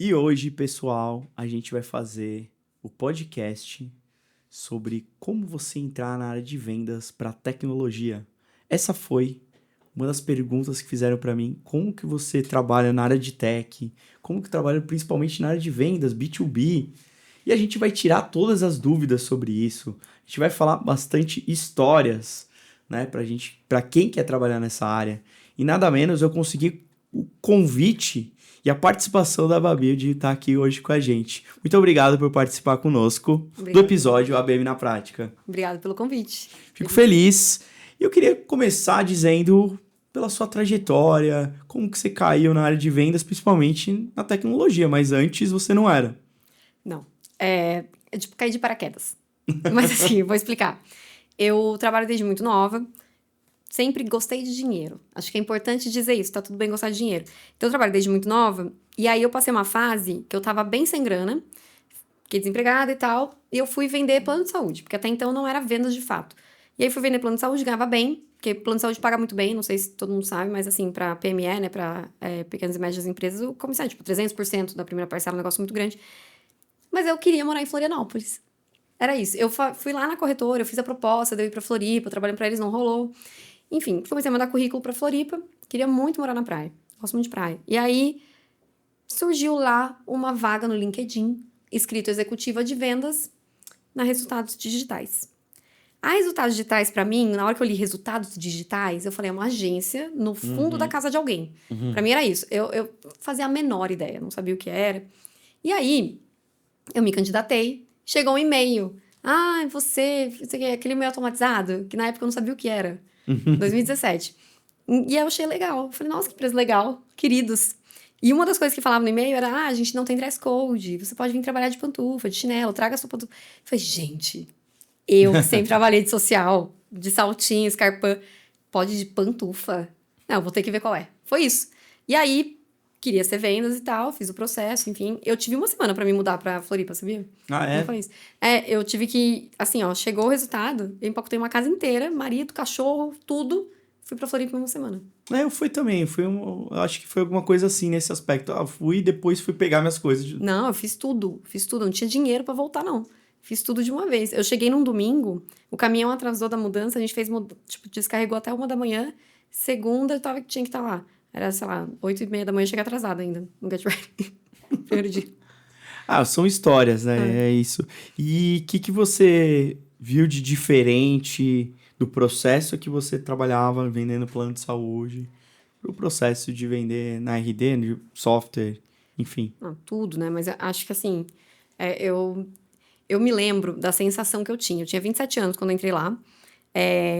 E hoje, pessoal, a gente vai fazer o podcast sobre como você entrar na área de vendas para tecnologia. Essa foi uma das perguntas que fizeram para mim, como que você trabalha na área de tech, como que trabalha principalmente na área de vendas, B2B. E a gente vai tirar todas as dúvidas sobre isso. A gente vai falar bastante histórias, né, para quem quer trabalhar nessa área. E nada menos eu consegui o convite e a participação da Babi de estar aqui hoje com a gente. Muito obrigado por participar conosco do Obrigada pelo episódio convite. ABM na Prática. Obrigada pelo convite. Fico feliz. E eu queria começar dizendo pela sua trajetória, como que você caiu na área de vendas, principalmente na tecnologia, mas antes você não era. Não, é tipo cair de paraquedas. Mas assim, eu vou explicar. Eu trabalho desde muito nova, sempre gostei de dinheiro. Acho que é importante dizer isso, tá tudo bem gostar de dinheiro. Então eu trabalho desde muito nova, e aí eu passei uma fase que eu tava bem sem grana, fiquei desempregada e tal, e eu fui vender plano de saúde, porque até então não era vendas de fato. E aí fui vender plano de saúde, ganhava bem, porque plano de saúde paga muito bem, não sei se todo mundo sabe, mas assim, pra PME, né, pra pequenas e médias empresas, o comissão é tipo 300% da primeira parcela, um negócio muito grande. Mas eu queria morar em Florianópolis. Era isso. Eu fui lá na corretora, eu fiz a proposta de eu ir pra Floripa, trabalhando pra eles, não rolou. Enfim, comecei a mandar currículo pra Floripa, queria muito morar na praia, gosto muito de praia. E aí surgiu lá uma vaga no LinkedIn, escrito executiva de vendas na Resultados Digitais. A Resultados Digitais, pra mim, na hora que eu li Resultados Digitais, eu falei, é uma agência no fundo da casa de alguém. Pra mim era isso. Eu fazia a menor ideia, não sabia o que era. E aí, eu me candidatei, chegou um e-mail. Ah, você quer aquele e-mail automatizado? Que na época eu não sabia o que era. 2017. E aí eu achei legal. Eu falei, nossa, que empresa legal, queridos. E uma das coisas que falava no e-mail era, a gente não tem dress code, você pode vir trabalhar de pantufa, de chinelo, traga a sua pantufa. Eu falei, gente, eu que sempre trabalhei de social, de saltinho, escarpão, pode de pantufa? Não, vou ter que ver qual é. Foi isso. E aí, queria ser vendas e tal, fiz o processo, enfim. Eu tive uma semana pra me mudar pra Floripa, sabia? Ah, Não é? foi isso. Eu tive que, assim, ó, chegou o resultado, eu empacotei uma casa inteira, marido, cachorro, tudo. Fui pra Floripa em uma semana. Eu fui também, eu acho que foi alguma coisa assim nesse aspecto. Ah, fui e depois fui pegar minhas coisas. Não, eu fiz tudo, fiz tudo. Não tinha dinheiro pra voltar, não. Fiz tudo de uma vez. Eu cheguei num domingo, o caminhão atrasou da mudança, a gente fez, tipo, descarregou até 1 da manhã. Segunda, tinha que estar lá. Era, sei lá, 8h30 da manhã, eu cheguei atrasada ainda, no Get Ready. Primeiro dia. Ah, são histórias, Ah. né? É isso. E o que você viu de diferente do processo que você trabalhava vendendo plano de saúde pro processo de vender na RD, de software, enfim. Não, tudo, né? Mas eu acho que, assim, eu me lembro da sensação que eu tinha. Eu tinha 27 anos quando eu entrei lá.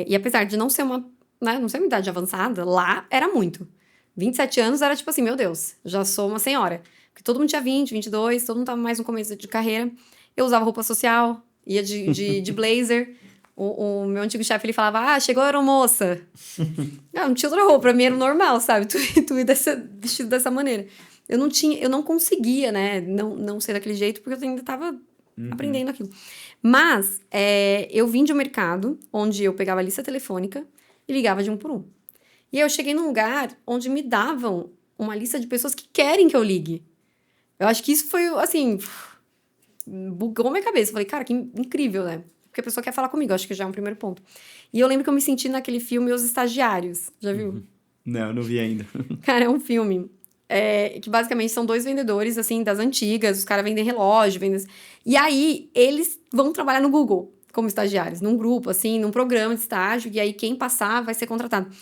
E apesar de não ser não ser uma idade avançada, lá era muito. 27 anos era tipo assim, meu Deus, já sou uma senhora. Porque todo mundo tinha 20, 22, todo mundo tava mais no começo de carreira. Eu usava roupa social, ia de blazer. O meu antigo chefe, ele falava, chegou a aeromoça. Não tinha outra roupa, pra mim era normal, sabe? Tu ir vestido dessa maneira. Eu não conseguia, né, não ser daquele jeito, porque eu ainda tava aprendendo aquilo. Mas, eu vim de um mercado onde eu pegava a lista telefônica e ligava de um por um. E aí eu cheguei num lugar onde me davam uma lista de pessoas que querem que eu ligue. Eu acho que isso foi, assim, bugou minha cabeça. Eu falei, cara, que incrível, né? Porque a pessoa quer falar comigo, acho que já é um primeiro ponto. E eu lembro que eu me senti naquele filme Os Estagiários. Já viu? Não, não vi ainda. Cara, é um filme que basicamente são dois vendedores, assim, das antigas. Os caras vendem relógio, vendem... E aí, eles vão trabalhar no Google como estagiários, num grupo, assim, num programa de estágio. E aí, quem passar vai ser contratado.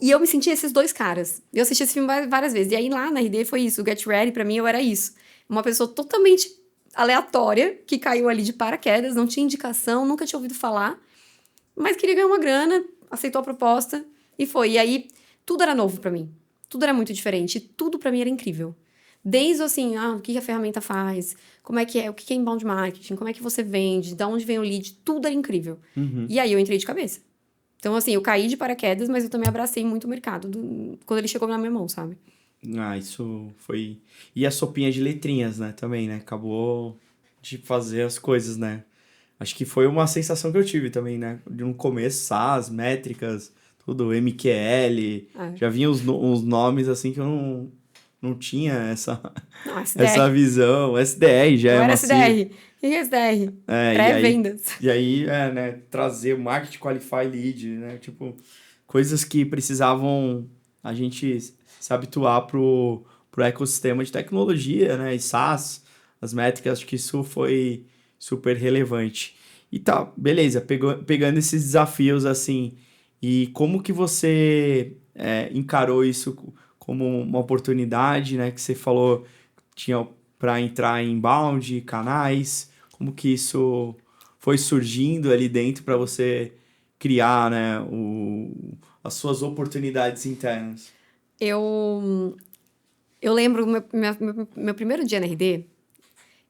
E eu me senti esses dois caras. Eu assisti esse filme várias vezes. E aí, lá na RD foi isso. O Get Ready, pra mim, eu era isso. Uma pessoa totalmente aleatória, que caiu ali de paraquedas, não tinha indicação, nunca tinha ouvido falar. Mas queria ganhar uma grana, aceitou a proposta e foi. E aí, tudo era novo pra mim. Tudo era muito diferente. E tudo pra mim era incrível. Desde assim, o que a ferramenta faz, como é que é, o que é inbound marketing, como é que você vende, de onde vem o lead, tudo era incrível. E aí eu entrei de cabeça. Então, assim, eu caí de paraquedas, mas eu também abracei muito o mercado quando ele chegou na minha mão, sabe? Ah, isso foi. E a sopinha de letrinhas, né? Também, né? Acabou de fazer as coisas, né? Acho que foi uma sensação que eu tive também, né? De um começo, SaaS, métricas, tudo, MQL. É. Já vinha uns nomes assim que eu não. não tinha Não, SDR. essa visão. SDR já Eu é era uma SDR. O que é SDR? Pré-vendas. E aí, né, trazer o Market Qualify Lead, né? Tipo, coisas que precisavam a gente se habituar pro ecossistema de tecnologia, né? E SaaS, as métricas, acho que isso foi super relevante. E tá, beleza, pegando esses desafios assim, e como que você encarou isso como uma oportunidade, né? Que você falou tinha para entrar em inbound, canais, como que isso foi surgindo ali dentro para você criar, né, as suas oportunidades internas? Eu lembro, meu primeiro dia na RD,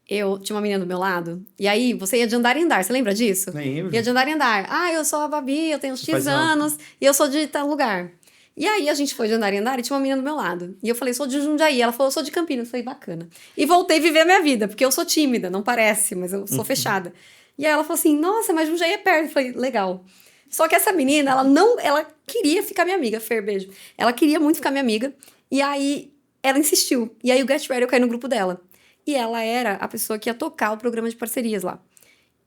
eu tinha uma menina do meu lado, e aí você ia de andar em andar, você lembra disso? Ia Lembro. de andar em andar. Ah, eu sou a Babi, eu tenho Você X faz uma... anos, e eu sou de tal lugar. E aí a gente foi de andar em andar e tinha uma menina do meu lado. E eu falei, sou de Jundiaí. Ela falou, eu sou de Campinas. Eu falei, bacana. E voltei a viver a minha vida, porque eu sou tímida, não parece, mas eu sou fechada. E aí ela falou assim, nossa, mas Jundiaí é perto. Eu falei, legal. Só que essa menina, ela queria ficar minha amiga, Fer, beijo. Ela queria muito ficar minha amiga. E aí ela insistiu. E aí o Get Ready eu caí no grupo dela. E ela era a pessoa que ia tocar o programa de parcerias lá.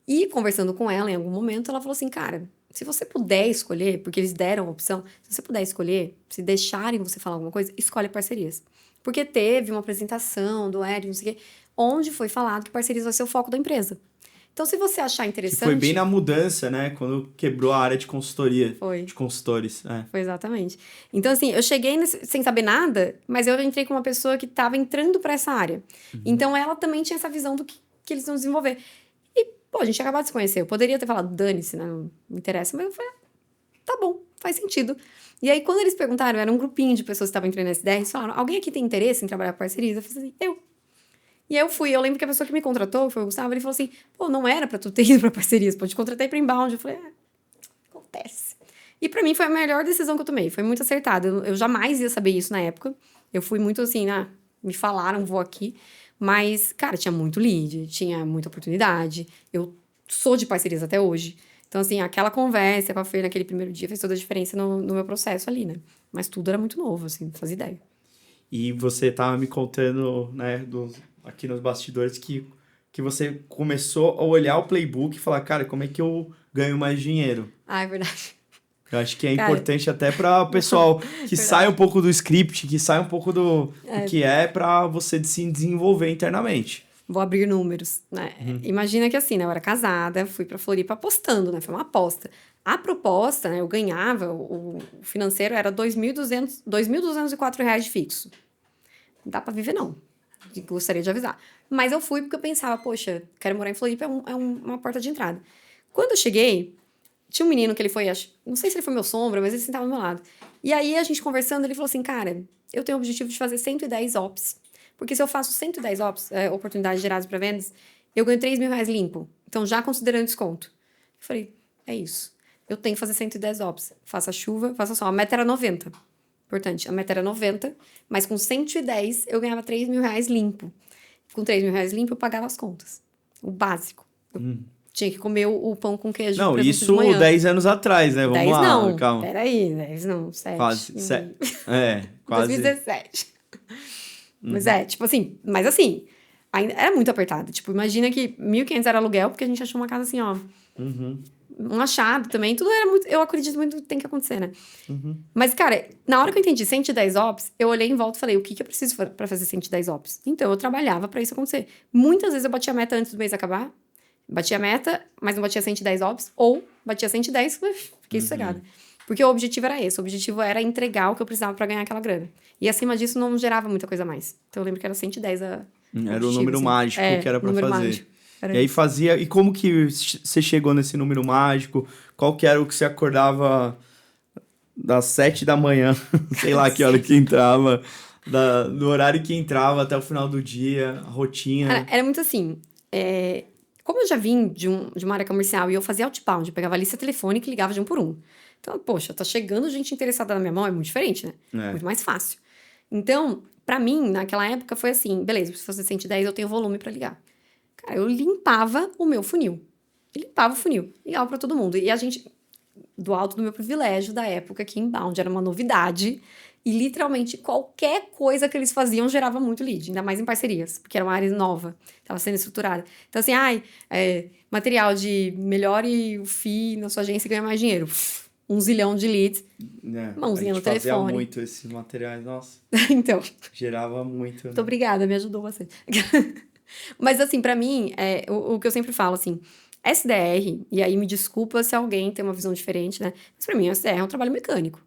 E conversando com ela em algum momento, ela falou assim, cara, se você puder escolher, porque eles deram a opção, se você puder escolher, se deixarem você falar alguma coisa, escolhe parcerias. Porque teve uma apresentação do Ed, não sei o quê, onde foi falado que parcerias vai ser o foco da empresa. Então, se você achar Que foi bem interessante... na mudança, né? Quando quebrou a área de consultoria, Foi. de consultores. Foi exatamente. Então, assim, eu cheguei sem saber nada, mas eu entrei com uma pessoa que estava entrando para essa área. Então, ela também tinha essa visão do que eles vão desenvolver. E, pô, a gente tinha acabado de se conhecer. Eu poderia ter falado, dane-se, né? Não me interessa. Mas eu falei, tá bom, faz sentido. E aí, quando eles perguntaram, era um grupinho de pessoas que estavam entrando nessa ideia, eles falaram, alguém aqui tem interesse em trabalhar com parcerias? Eu falei assim, eu. E aí eu fui, eu lembro que a pessoa que me contratou, que foi o Gustavo, ele falou assim, pô, não era pra tu ter ido pra parcerias, pô, te contratei pra inbound. Eu falei, acontece. E pra mim foi a melhor decisão que eu tomei, foi muito acertada. Eu jamais ia saber isso na época. Eu fui muito assim, me falaram, vou aqui. Mas, cara, tinha muito lead, tinha muita oportunidade. Eu sou de parcerias até hoje. Então, assim, aquela conversa com a Fer naquele primeiro dia fez toda a diferença no meu processo ali, né? Mas tudo era muito novo, assim, não fazia ideia. E você tava me contando, né, aqui nos bastidores que você começou a olhar o playbook e falar, cara, como é que eu ganho mais dinheiro? Ah, é verdade. Eu acho que é Cara, importante até para o pessoal que verdade. sai um pouco do script, que sai um pouco do que é para você se desenvolver internamente. Vou abrir números, né? Imagina que assim, né? Eu era casada, fui pra Floripa apostando, né? Foi uma aposta. A proposta, né? Eu ganhava, o financeiro era R$ 2.204 de fixo. Não dá pra viver, não. Gostaria de avisar. Mas eu fui porque eu pensava, poxa, quero morar em Floripa, uma porta de entrada. Quando eu cheguei, tinha um menino que ele foi, não sei se ele foi meu sombra, mas ele sentava do meu lado. E aí, a gente conversando, ele falou assim, cara, eu tenho o objetivo de fazer 110 ops. Porque se eu faço 110 ops, oportunidades geradas para vendas, eu ganho R$ 3.000 limpo. Então, já considerando desconto. Eu falei, é isso. Eu tenho que fazer 110 ops. Faça chuva, faça sol. A meta era 90. Importante, a meta era 90, mas com 110 eu ganhava R$ 3.000 limpo. Com R$ 3.000 limpo, eu pagava as contas. O básico. Eu tinha que comer o pão com queijo. Não, presunto de isso manhã. 10 anos atrás, né? Vamos 10 lá, não. calma. Peraí, 10 não, 7. Quase. Quase. 2017. Mas tipo assim, ainda era muito apertado. Tipo, imagina que 1.500 era aluguel, porque a gente achou uma casa assim, ó. Um achado também, tudo era muito, eu acredito muito que tem que acontecer, né? Mas, cara, na hora que eu entendi 110 ops, eu olhei em volta e falei, o que eu preciso pra fazer 110 ops? Então, eu trabalhava pra isso acontecer. Muitas vezes eu batia a meta antes do mês acabar, batia a meta, mas não batia 110 ops, ou batia 110, fiquei sossegada. Porque o objetivo era esse, o objetivo era entregar o que eu precisava pra ganhar aquela grana. E acima disso não gerava muita coisa mais. Então eu lembro que era 110 Era objetivo, o número assim. mágico que era pra número fazer. mágico. Era E aí isso. fazia. E como que você chegou nesse número mágico? Qual que era o que você acordava das 7 da manhã, sei lá que hora que entrava, do horário que entrava até o final do dia, a rotina. Cara, era muito assim. Como eu já vim de uma área comercial e eu fazia outbound, eu pegava a lista telefônica e ligava de um por um. Então, poxa, tá chegando gente interessada na minha mão, é muito diferente, né? Muito mais fácil. Então, pra mim, naquela época, foi assim, beleza, se fazer 110, eu tenho volume pra ligar. Cara, eu limpava o meu funil. Limpava o funil, ligava pra todo mundo. E a gente, do alto do meu privilégio da época, que inbound era uma novidade. E literalmente qualquer coisa que eles faziam gerava muito lead, ainda mais em parcerias, porque era uma área nova, estava sendo estruturada. Então, assim, material de melhore o FII na sua agência e ganha mais dinheiro. 1 zilhão de leads, A mãozinha gente no fazia telefone. muito esses materiais, nossa, Então, gerava muito, muito né? obrigada, me ajudou bastante. Mas, assim, pra mim, o que eu sempre falo, assim, SDR, e aí me desculpa se alguém tem uma visão diferente, né? Mas pra mim, o SDR é um trabalho mecânico.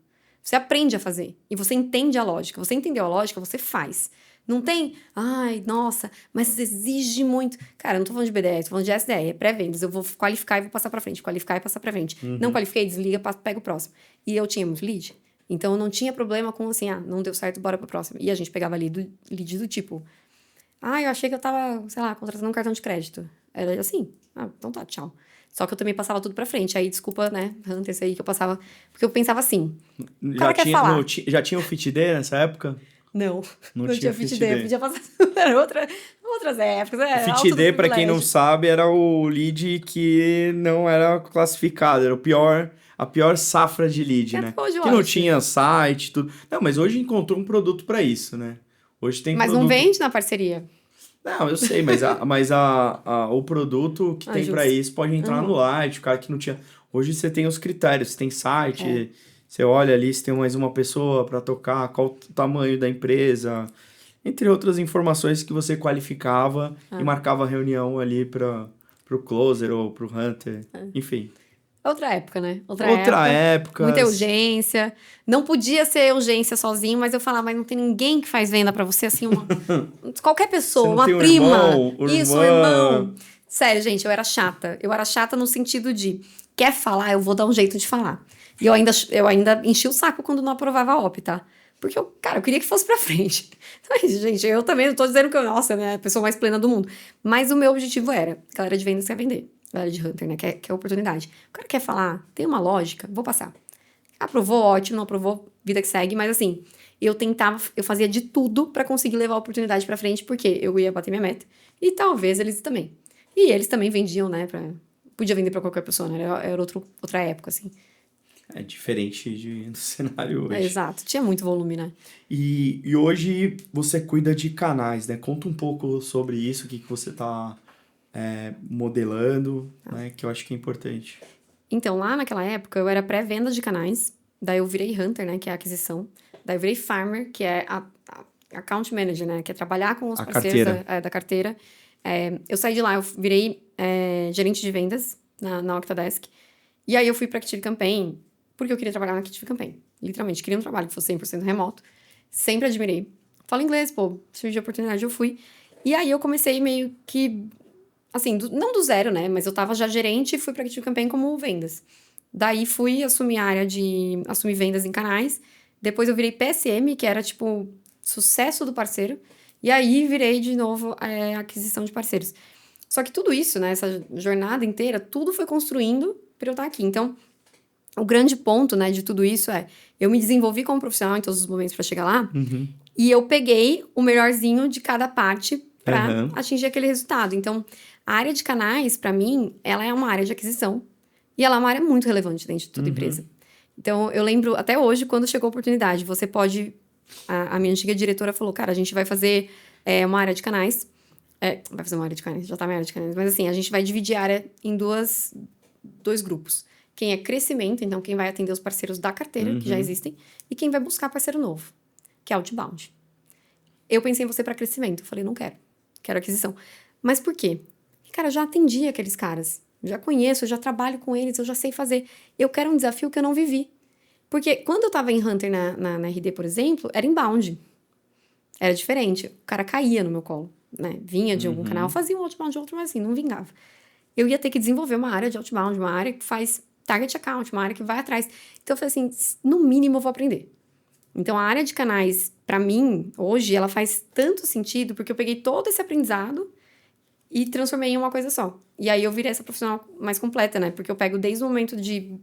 Você aprende a fazer. E você entende a lógica. Você entendeu a lógica, você faz. Não tem, ai, nossa, mas exige muito. Cara, eu não tô falando de BDR, tô falando de SDR, é pré-vendas. Eu vou qualificar e vou passar pra frente, qualificar e passar pra frente. Não qualifiquei, desliga, pega o próximo. E eu tinha muito lead. Então eu não tinha problema com assim, não deu certo, bora pro próximo. E a gente pegava lead do tipo, eu achei que eu tava, sei lá, contratando um cartão de crédito. Era assim, então tá, tchau. Só que eu também passava tudo pra frente. Aí, desculpa, né, Hunters aí que eu passava. Porque eu pensava assim, o Já cara quer tinha, falar. já tinha o Fit Day nessa época? Não, Não não tinha tinha o fit Fit day, eu Day. podia passar. Era outras épocas, O Fit alto do Day, pra quem não privilégio. sabe, era o lead que não era classificado, era a pior safra de lead, E né? até hoje eu Que não acho. tinha site, tudo. Não, mas hoje encontrou um produto pra isso, né? Hoje tem Mas não produto. vende na parceria. Não, eu sei, o produto que tem pra Justo. isso pode entrar no Uhum. Light, o cara que não tinha. Hoje você tem os critérios, você tem É. site, você olha ali se tem mais uma pessoa pra tocar, qual o tamanho da empresa, entre outras informações que você qualificava e marcava reunião ali para pro closer ou pro hunter, enfim. Outra época, né? Outra Outra época. Muita épocas, urgência. Não podia ser urgência sozinho, mas eu falava, mas não tem ninguém que faz venda pra você, assim, qualquer você pessoa, não uma tem um prima. irmão, Isso, um irmã. irmão. Sério, gente, eu era chata. Eu era chata no sentido de, quer falar, eu vou dar um jeito de falar. E eu ainda enchi o saco quando não aprovava a OP, tá? Porque eu queria que fosse pra frente. Então é isso, gente. Eu também não tô dizendo que eu, nossa, né, a pessoa mais plena do mundo. Mas o meu objetivo era, galera de vendas quer vender. Galera de Hunter, né, quer oportunidade. O cara quer falar, tem uma lógica, vou passar. Aprovou, ótimo, não aprovou, vida que segue. Mas assim, eu fazia de tudo pra conseguir levar a oportunidade pra frente, porque eu ia bater minha meta. E talvez eles também. E eles também vendiam, né, podia vender pra qualquer pessoa, né, era outra época, assim. É diferente do cenário hoje. Exato, tinha muito volume, né. E hoje você cuida de canais, né? Conta um pouco sobre isso, o que você tá modelando, né? Que eu acho que é importante. Então, lá naquela época, eu era pré-venda de canais, daí eu virei Hunter, né, que é a aquisição, daí eu virei Farmer, que é a Account Manager, né, que é trabalhar com os A parceiros carteira. da carteira. Eu saí de lá, eu virei gerente de vendas na Octadesk, e aí eu fui pra Active Campaign, porque eu queria trabalhar na Active Campaign. Literalmente, queria um trabalho que fosse 100% remoto. Sempre admirei. Falo inglês, pô, surgiu a oportunidade, eu fui. E aí eu comecei meio que assim, não do zero, né? Mas eu tava já gerente e fui pra Active Campaign como vendas. Daí fui assumir a área de assumir vendas em canais. Depois eu virei PSM, que era tipo sucesso do parceiro. E aí virei de novo aquisição de parceiros. Só que tudo isso, né? Essa jornada inteira, tudo foi construindo pra eu estar aqui. Então, o grande ponto, né, de tudo isso eu me desenvolvi como profissional em todos os momentos pra chegar lá. Uhum. E eu peguei o melhorzinho de cada parte para Aham. atingir aquele resultado. Então, a área de canais, para mim, ela é uma área de aquisição. E ela é uma área muito relevante dentro de toda Uhum. empresa. Então, eu lembro até hoje, quando chegou a oportunidade, você pode. A minha antiga diretora falou: cara, a gente vai fazer uma área de canais. Vai fazer uma área de canais, já tá minha área de canais. Mas assim, a gente vai dividir a área em dois grupos. Quem é crescimento, então quem vai atender os parceiros da carteira, que já Uhum. existem, e quem vai buscar parceiro novo, que é outbound. Eu pensei em você para crescimento. Eu falei, não quero. Quero aquisição. Mas por quê? Cara, eu já atendi aqueles caras. Já conheço, eu já trabalho com eles, eu já sei fazer. Eu quero um desafio que eu não vivi. Porque quando eu tava em Hunter na RD, por exemplo, era inbound. Era diferente. O cara caía no meu colo, né? Vinha de algum canal, Uhum. fazia um outbound de outro, mas assim, não vingava. Eu ia ter que desenvolver uma área de outbound, uma área que faz target account, uma área que vai atrás. Então eu falei assim, no mínimo eu vou aprender. Então, a área de canais, pra mim, hoje, ela faz tanto sentido porque eu peguei todo esse aprendizado e transformei em uma coisa só. E aí eu virei essa profissional mais completa, né? Porque eu pego desde o momento de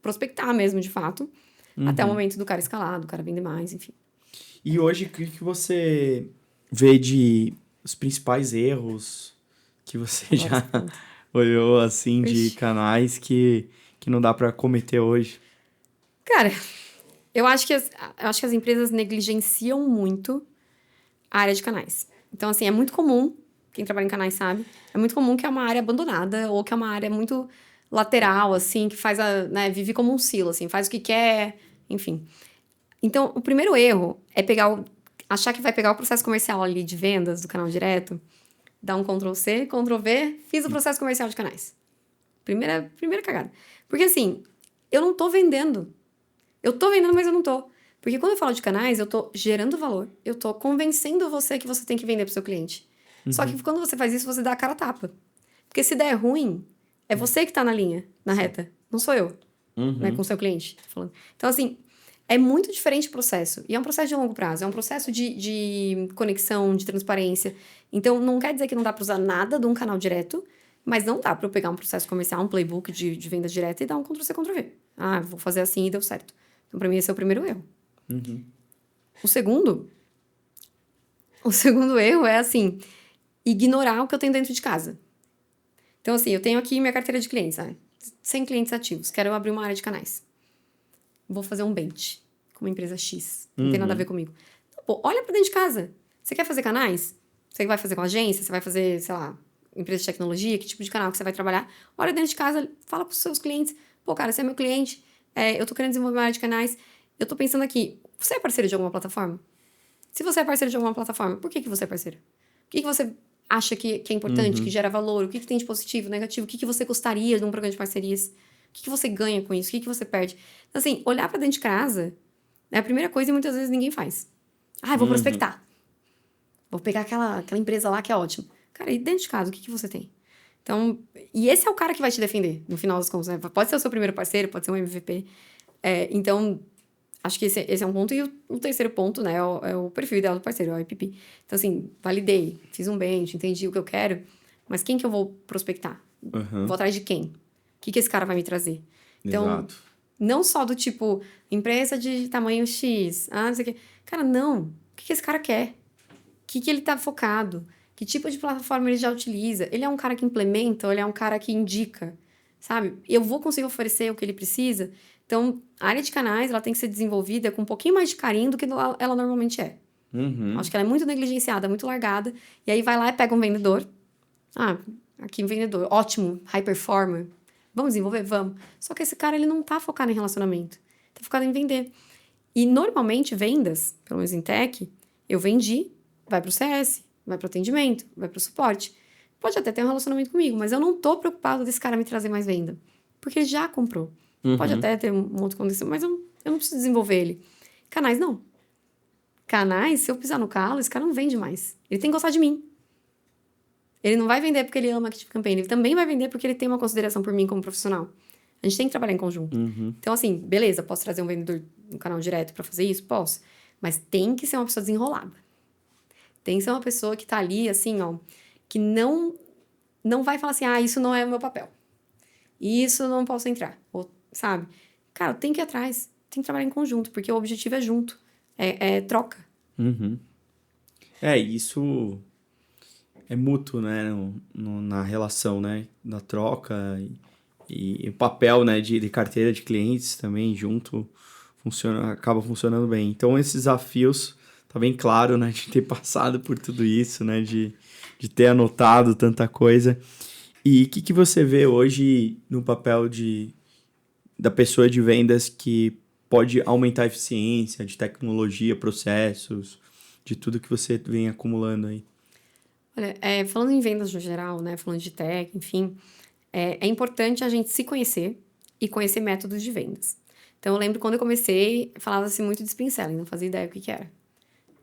prospectar mesmo, de fato, até o Uhum. momento do cara escalar, do cara vender mais, enfim. E hoje, o que você vê de os principais erros que você Adoro essa já pergunta. olhou assim de Ixi. canais que não dá pra cometer hoje? Cara, Eu acho que as empresas negligenciam muito a área de canais. Então, assim, é muito comum, quem trabalha em canais sabe, é muito comum que é uma área abandonada ou que é uma área muito lateral, assim, que faz vive como um silo, assim, faz o que quer, enfim. Então, o primeiro erro é achar que vai pegar o processo comercial ali de vendas do canal direto, dar um Ctrl+C, Ctrl+V, fiz o processo comercial de canais. Primeira cagada. Porque, assim, eu não tô vendendo. Eu tô vendendo, mas eu não tô. Porque quando eu falo de canais, eu tô gerando valor. Eu tô convencendo você que você tem que vender pro seu cliente. Só que quando você faz isso, você dá a cara a tapa. Porque se der ruim, é você que tá na linha, na reta. Não sou eu, né, com o seu cliente. Tô falando. Então, assim, é muito diferente o processo. E é um processo de longo prazo. É um processo de conexão, de transparência. Então, não quer dizer que não dá pra usar nada de um canal direto, mas não dá pra eu pegar um processo comercial, um playbook de venda direta e dar um Ctrl+C, Ctrl+V. Ah, vou fazer assim e deu certo. Então, pra mim, esse é o primeiro erro. O segundo erro é, assim, ignorar o que eu tenho dentro de casa. Então, assim, eu tenho aqui minha carteira de clientes, 100 clientes ativos, quero abrir uma área de canais. Vou fazer um bench com uma empresa X, não tem nada a ver comigo. Pô, olha pra dentro de casa. Você quer fazer canais? Você vai fazer com agência? Você vai fazer, sei lá, empresa de tecnologia? Que tipo de canal que você vai trabalhar? Olha dentro de casa, fala pros seus clientes. Pô, cara, você é meu cliente, eu tô querendo desenvolver uma área de canais, eu tô pensando aqui, você é parceiro de alguma plataforma? Se você é parceiro de alguma plataforma, por que você é parceiro? O que você acha que é importante, que gera valor? O que tem de positivo, negativo? O que você gostaria de um programa de parcerias? O que você ganha com isso? O que você perde? Então, assim, olhar pra dentro de casa é a primeira coisa e muitas vezes ninguém faz. Ah, eu vou prospectar. Vou pegar aquela empresa lá que é ótima. Cara, e dentro de casa, o que você tem? Então, e esse é o cara que vai te defender, no final das contas, né? Pode ser o seu primeiro parceiro, pode ser um MVP. Então, acho que esse é um ponto. E o terceiro ponto, né, é o perfil ideal do parceiro, é o IPP. Então, assim, validei, fiz um bench, entendi o que eu quero, mas quem que eu vou prospectar? Vou atrás de quem? O que esse cara vai me trazer? Então, Exato. não só do tipo, empresa de tamanho X, não sei o quê. Cara, não. O que esse cara quer? O que ele tá focado? Que tipo de plataforma ele já utiliza? Ele é um cara que implementa ou ele é um cara que indica? Sabe? Eu vou conseguir oferecer o que ele precisa? Então, a área de canais, ela tem que ser desenvolvida com um pouquinho mais de carinho do que ela normalmente é. Acho que ela é muito negligenciada, muito largada. E aí vai lá e pega um vendedor. Aqui um vendedor, ótimo, high performer. Vamos desenvolver? Vamos. Só que esse cara, ele não tá focado em relacionamento. Tá focado em vender. E normalmente, vendas, pelo menos em tech, eu vendi, vai pro CS, vai pro atendimento, vai pro suporte. Pode até ter um relacionamento comigo, mas eu não tô preocupado desse cara me trazer mais venda. Porque ele já comprou. Pode até ter um outro condição, mas eu não preciso desenvolver ele. Canais, não. Canais, se eu pisar no calo, esse cara não vende mais. Ele tem que gostar de mim. Ele não vai vender porque ele ama Active Campaign. Ele também vai vender porque ele tem uma consideração por mim como profissional. A gente tem que trabalhar em conjunto. Então, assim, beleza, posso trazer um vendedor no canal direto pra fazer isso? Posso. Mas tem que ser uma pessoa desenrolada. Tem que ser uma pessoa que tá ali, assim, ó, que não vai falar assim, isso não é o meu papel. Isso eu não posso entrar. Ou, sabe? Cara, tem que ir atrás. Tem que trabalhar em conjunto, porque o objetivo é junto. É troca. Isso é mútuo, né? Na relação, né? Da troca e o papel, né? De carteira de clientes também junto acaba funcionando bem. Então, esses desafios, tá bem claro, né? De ter passado por tudo isso, né? De ter anotado tanta coisa. E o que você vê hoje no papel da pessoa de vendas que pode aumentar a eficiência de tecnologia, processos, de tudo que você vem acumulando aí? Olha, falando em vendas no geral, né? Falando de tech, enfim, é importante a gente se conhecer e conhecer métodos de vendas. Então, eu lembro quando eu comecei, falava-se muito de spin selling, não fazia ideia do que era.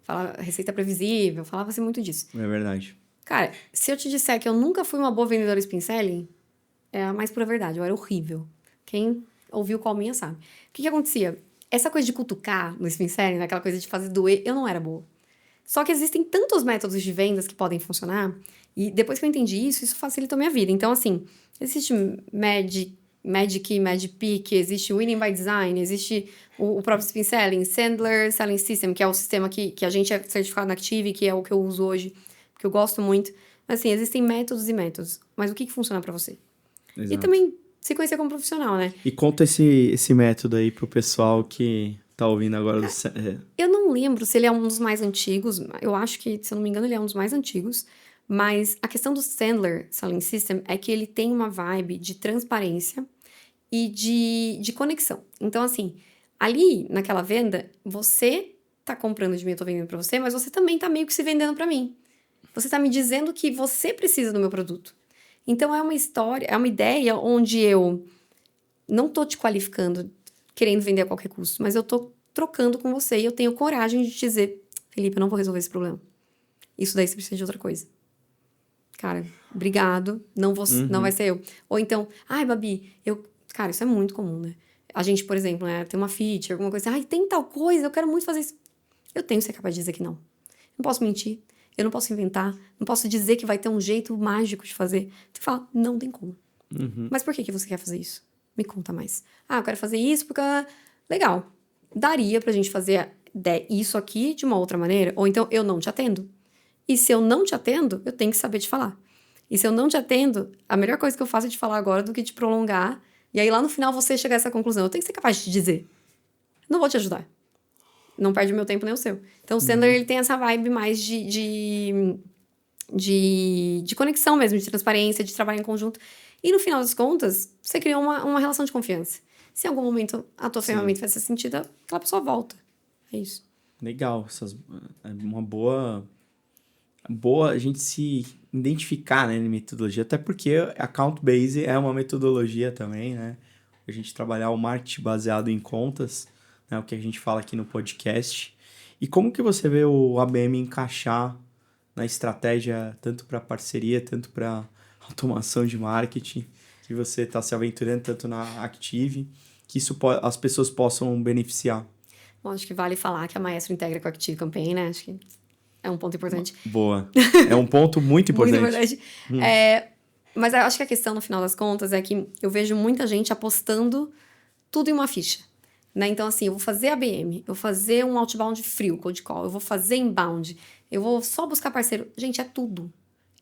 Falava receita previsível, falava-se muito disso. É verdade. Cara, se eu te disser que eu nunca fui uma boa vendedora spin selling, é a mais pura verdade, eu era horrível. Quem ouviu qual minha sabe. O que acontecia? Essa coisa de cutucar no spin selling, aquela coisa de fazer doer, eu não era boa. Só que existem tantos métodos de vendas que podem funcionar, e depois que eu entendi isso facilitou a minha vida. Então, assim, existe Magic Peak, existe Winning by Design, existe o próprio Spin Selling, Sandler Selling System, que é o sistema que a gente é certificado na Active, que é o que eu uso hoje, que eu gosto muito. Mas, assim, existem métodos e métodos. Mas o que funciona pra você? Exato. E também se conhecer como profissional, né? E conta esse método aí pro pessoal que tá ouvindo agora do... Eu não lembro se ele é um dos mais antigos. Eu acho que, se eu não me engano, ele é um dos mais antigos. Mas a questão do Sandler Selling System é que ele tem uma vibe de transparência e de conexão. Então, assim, ali naquela venda, você tá comprando de mim, eu tô vendendo pra você, mas você também tá meio que se vendendo pra mim. Você tá me dizendo que você precisa do meu produto. Então, é uma história, é uma ideia onde eu não tô te qualificando, querendo vender a qualquer custo, mas eu tô trocando com você e eu tenho coragem de te dizer, Felipe, eu não vou resolver esse problema. Isso daí você precisa de outra coisa. Cara, obrigado, não vai ser eu. Ou então, ai, Babi, cara, isso é muito comum, né? A gente, por exemplo, né, tem uma feature, alguma coisa assim, ai, tem tal coisa, eu quero muito fazer isso. Eu tenho que ser capaz de dizer que não. Não posso mentir, eu não posso inventar, não posso dizer que vai ter um jeito mágico de fazer. Tem que falar, não tem como. Mas por que você quer fazer isso? Me conta mais. Ah, eu quero fazer isso porque... Legal. Daria pra gente fazer isso aqui de uma outra maneira? Ou então, eu não te atendo. E se eu não te atendo, eu tenho que saber te falar. E se eu não te atendo, a melhor coisa que eu faço é te falar agora do que te prolongar. E aí lá no final você chegar a essa conclusão. Eu tenho que ser capaz de te dizer. Não vou te ajudar. Não perde o meu tempo nem o seu. Então o Sandler, ele tem essa vibe mais de conexão mesmo, de transparência, de trabalho em conjunto. E no final das contas, você criou uma relação de confiança. Se em algum momento a tua ferramenta faz sentido, aquela pessoa volta. É isso. Legal. É uma boa a gente se identificar, né, em metodologia. Até porque account base é uma metodologia também, né? A gente trabalhar o marketing baseado em contas, né? O que a gente fala aqui no podcast. E como que você vê o ABM encaixar na estratégia, tanto para parceria, tanto para automação de marketing, que você está se aventurando tanto na Active, que as pessoas possam beneficiar? Bom, acho que vale falar que a Maestro integra com a Active Campaign, né? Acho que é um ponto importante. Boa. É um ponto muito importante. Muito importante. Mas eu acho que a questão, no final das contas, é que eu vejo muita gente apostando tudo em uma ficha. Né? Então, assim, eu vou fazer ABM, eu vou fazer um outbound frio, cold call, eu vou fazer inbound, eu vou só buscar parceiro. Gente, é tudo.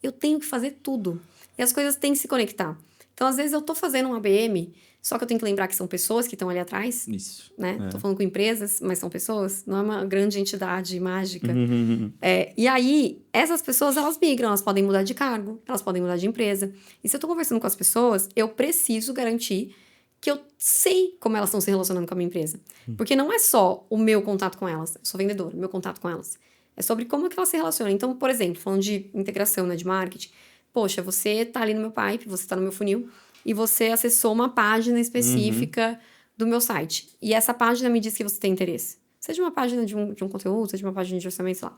Eu tenho que fazer tudo. E as coisas têm que se conectar. Então, às vezes, eu tô fazendo um ABM, só que eu tenho que lembrar que são pessoas que estão ali atrás. Isso. Né? Tô falando com empresas, mas são pessoas. Não é uma grande entidade mágica. E aí, essas pessoas, elas migram, elas podem mudar de cargo, elas podem mudar de empresa. E se eu tô conversando com as pessoas, eu preciso garantir que eu sei como elas estão se relacionando com a minha empresa. Porque não é só o meu contato com elas. Eu sou vendedor, o meu contato com elas. É sobre como é que elas se relacionam. Então, por exemplo, falando de integração, né, de marketing. Poxa, você tá ali no meu pipe, você tá no meu funil, e você acessou uma página específica do meu site. E essa página me diz que você tem interesse. Seja uma página de um conteúdo, seja uma página de orçamento, sei lá.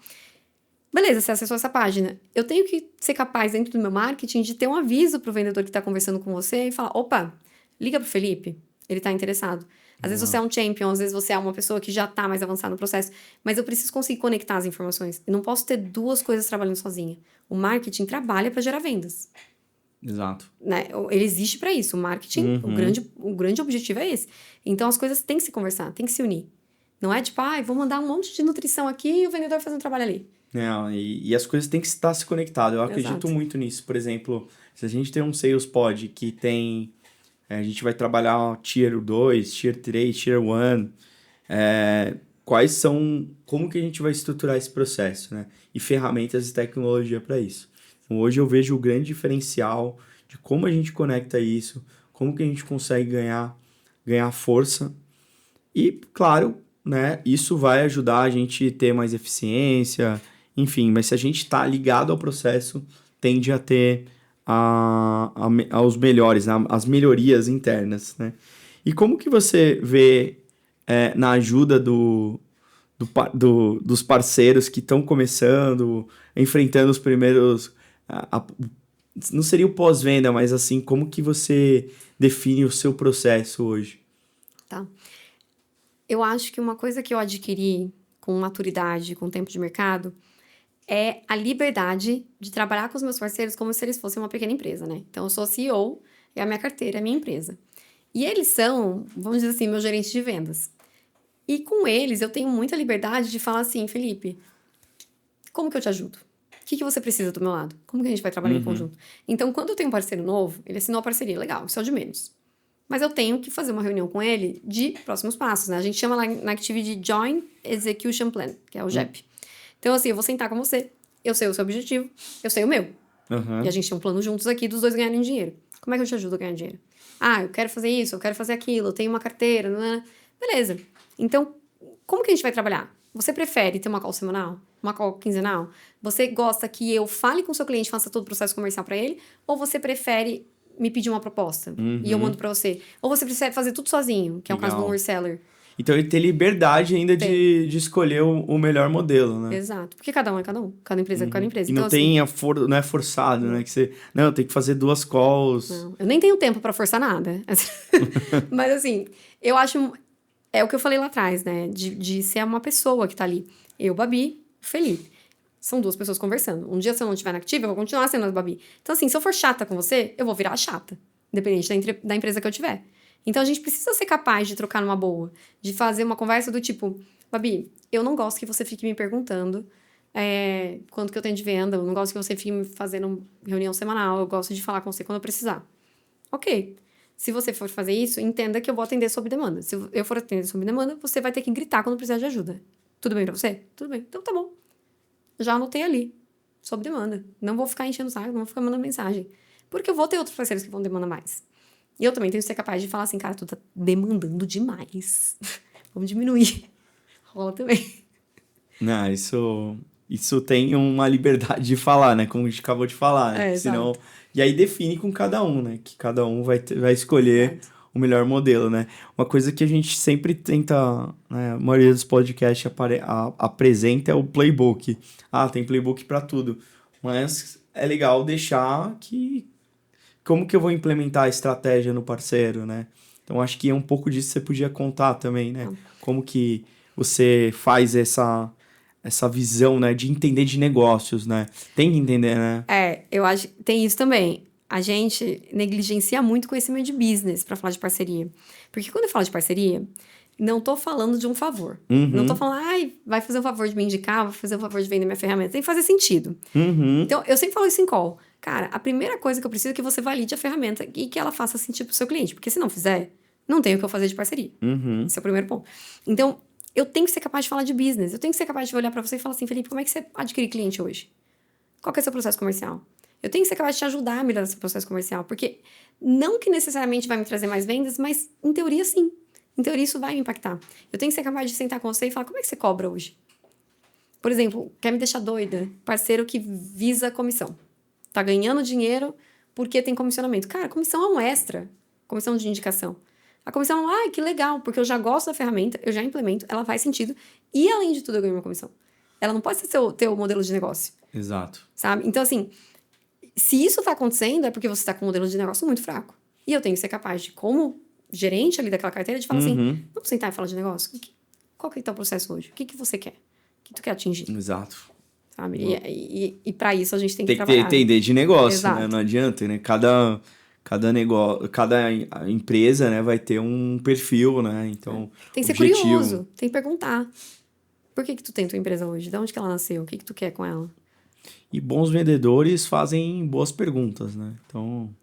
Beleza, você acessou essa página. Eu tenho que ser capaz, dentro do meu marketing, de ter um aviso pro vendedor que tá conversando com você e falar, opa, liga pro Felipe, ele tá interessado. Às vezes você é um champion, às vezes você é uma pessoa que já tá mais avançada no processo, mas eu preciso conseguir conectar as informações. Eu não posso ter duas coisas trabalhando sozinha. O marketing trabalha para gerar vendas. Exato. Né? Ele existe para isso. O marketing, o grande objetivo é esse. Então as coisas têm que se conversar, têm que se unir. Não é tipo, vou mandar um monte de nutrição aqui e o vendedor faz um trabalho ali. Não, e as coisas têm que estar se conectadas. Eu acredito muito nisso. Por exemplo, se a gente tem um Sales Pod que tem... a gente vai trabalhar Tier 2, Tier 3, Tier 1. Como que a gente vai estruturar esse processo, né? E ferramentas e tecnologia para isso. Então, hoje eu vejo o grande diferencial de como a gente conecta isso, como que a gente consegue ganhar força. E, claro, né, isso vai ajudar a gente a ter mais eficiência, enfim. Mas se a gente está ligado ao processo, tende a ter aos melhores, né, as melhorias internas, né? E como que você vê na ajuda dos parceiros que estão começando, enfrentando os primeiros... não seria o pós-venda, mas assim, como que você define o seu processo hoje? Tá. Eu acho que uma coisa que eu adquiri com maturidade, com tempo de mercado, é a liberdade de trabalhar com os meus parceiros como se eles fossem uma pequena empresa, né? Então, eu sou CEO, é a minha carteira, é a minha empresa. E eles são, vamos dizer assim, meus gerentes de vendas. E com eles, eu tenho muita liberdade de falar assim, Felipe, como que eu te ajudo? O que você precisa do meu lado? Como que a gente vai trabalhar em conjunto? Então, quando eu tenho um parceiro novo, ele assinou a parceria, legal, isso é o de menos. Mas eu tenho que fazer uma reunião com ele de próximos passos, né? A gente chama lá na Activity de Joint Execution Plan, que é o JEP. Então, assim, eu vou sentar com você, eu sei o seu objetivo, eu sei o meu. E a gente tem um plano juntos aqui dos dois ganharem dinheiro. Como é que eu te ajudo a ganhar dinheiro? Ah, eu quero fazer isso, eu quero fazer aquilo, eu tenho uma carteira, né? Beleza. Então, como que a gente vai trabalhar? Você prefere ter uma call semanal? Uma call quinzenal? Você gosta que eu fale com o seu cliente, faça todo o processo comercial para ele? Ou você prefere me pedir uma proposta e eu mando para você? Ou você prefere fazer tudo sozinho, que é o caso do reseller? Então ele tem liberdade ainda de escolher o melhor modelo, né? Exato. Porque cada um é cada um. Cada empresa é cada empresa. E então, não tem não é forçado, né? Que você, não, tem que fazer 2 calls. Não, eu nem tenho tempo pra forçar nada. Mas assim, eu acho... É o que eu falei lá atrás, né? De ser uma pessoa que tá ali. Eu, Babi, Felipe. São 2 pessoas conversando. Um dia, se eu não estiver na Active, eu vou continuar sendo a Babi. Então, assim, se eu for chata com você, eu vou virar a chata. Independente da empresa que eu tiver. Então, a gente precisa ser capaz de trocar numa boa. De fazer uma conversa do tipo... Babi, eu não gosto que você fique me perguntando quanto que eu tenho de venda. Eu não gosto que você fique me fazendo reunião semanal. Eu gosto de falar com você quando eu precisar. Ok. Se você for fazer isso, entenda que eu vou atender sob demanda. Se eu for atender sob demanda, você vai ter que gritar quando precisar de ajuda. Tudo bem pra você? Tudo bem. Então tá bom. Já anotei ali. Sob demanda. Não vou ficar enchendo o saco, não vou ficar mandando mensagem. Porque eu vou ter outros parceiros que vão demandar mais. E eu também tenho que ser capaz de falar assim, cara, tu tá demandando demais. Vamos diminuir. Rola também. Não, isso tem uma liberdade de falar, né? Como a gente acabou de falar, né? Senão, e aí define com cada um, né? Que cada um vai escolher o melhor modelo, né? Uma coisa que a gente sempre tenta, né? A maioria dos podcasts apresenta é o playbook. Ah, tem playbook para tudo. Mas é legal deixar que... Como que eu vou implementar a estratégia no parceiro, né? Então, acho que um pouco disso você podia contar também, né? Como que você faz essa visão, né, de entender de negócios, né? Tem que entender, né? Eu acho que tem isso também. A gente negligencia muito conhecimento de business para falar de parceria. Porque quando eu falo de parceria, não tô falando de um favor. Não tô falando, vai fazer um favor de me indicar, vai fazer um favor de vender minha ferramenta. Tem que fazer sentido. Então, eu sempre falo isso em call. Cara, a primeira coisa que eu preciso é que você valide a ferramenta e que ela faça sentido pro seu cliente. Porque se não fizer, não tem o que eu fazer de parceria. Esse é o primeiro ponto. Então, eu tenho que ser capaz de falar de business. Eu tenho que ser capaz de olhar pra você e falar assim, Felipe, como é que você adquire cliente hoje? Qual que é o seu processo comercial? Eu tenho que ser capaz de te ajudar a melhorar esse processo comercial. Porque não que necessariamente vai me trazer mais vendas, mas em teoria sim. Em teoria isso vai me impactar. Eu tenho que ser capaz de sentar com você e falar, como é que você cobra hoje? Por exemplo, quer me deixar doida? Parceiro que visa comissão. Tá ganhando dinheiro porque tem comissionamento. Cara, comissão é um extra. Comissão de indicação. A comissão, que legal, porque eu já gosto da ferramenta, eu já implemento, ela faz sentido. E, além de tudo, eu ganho uma comissão. Ela não pode ser teu modelo de negócio. Exato. Sabe? Então, assim, se isso tá acontecendo, é porque você tá com um modelo de negócio muito fraco. E eu tenho que ser capaz de, como gerente ali daquela carteira, de falar assim, vamos sentar e falar de negócio? Qual que é o teu processo hoje? O que você quer? O que tu quer atingir? Exato. Sabe? E para isso a gente tem que Tem que trabalhar. entender de negócio, Exato. né? Não adianta, né? Cada negócio, cada empresa, né, vai ter um perfil, né? Então, tem que ser curioso, tem que perguntar. Por que tu tem tua empresa hoje? De onde que ela nasceu? O que tu quer com ela? E bons vendedores fazem boas perguntas, né? Então...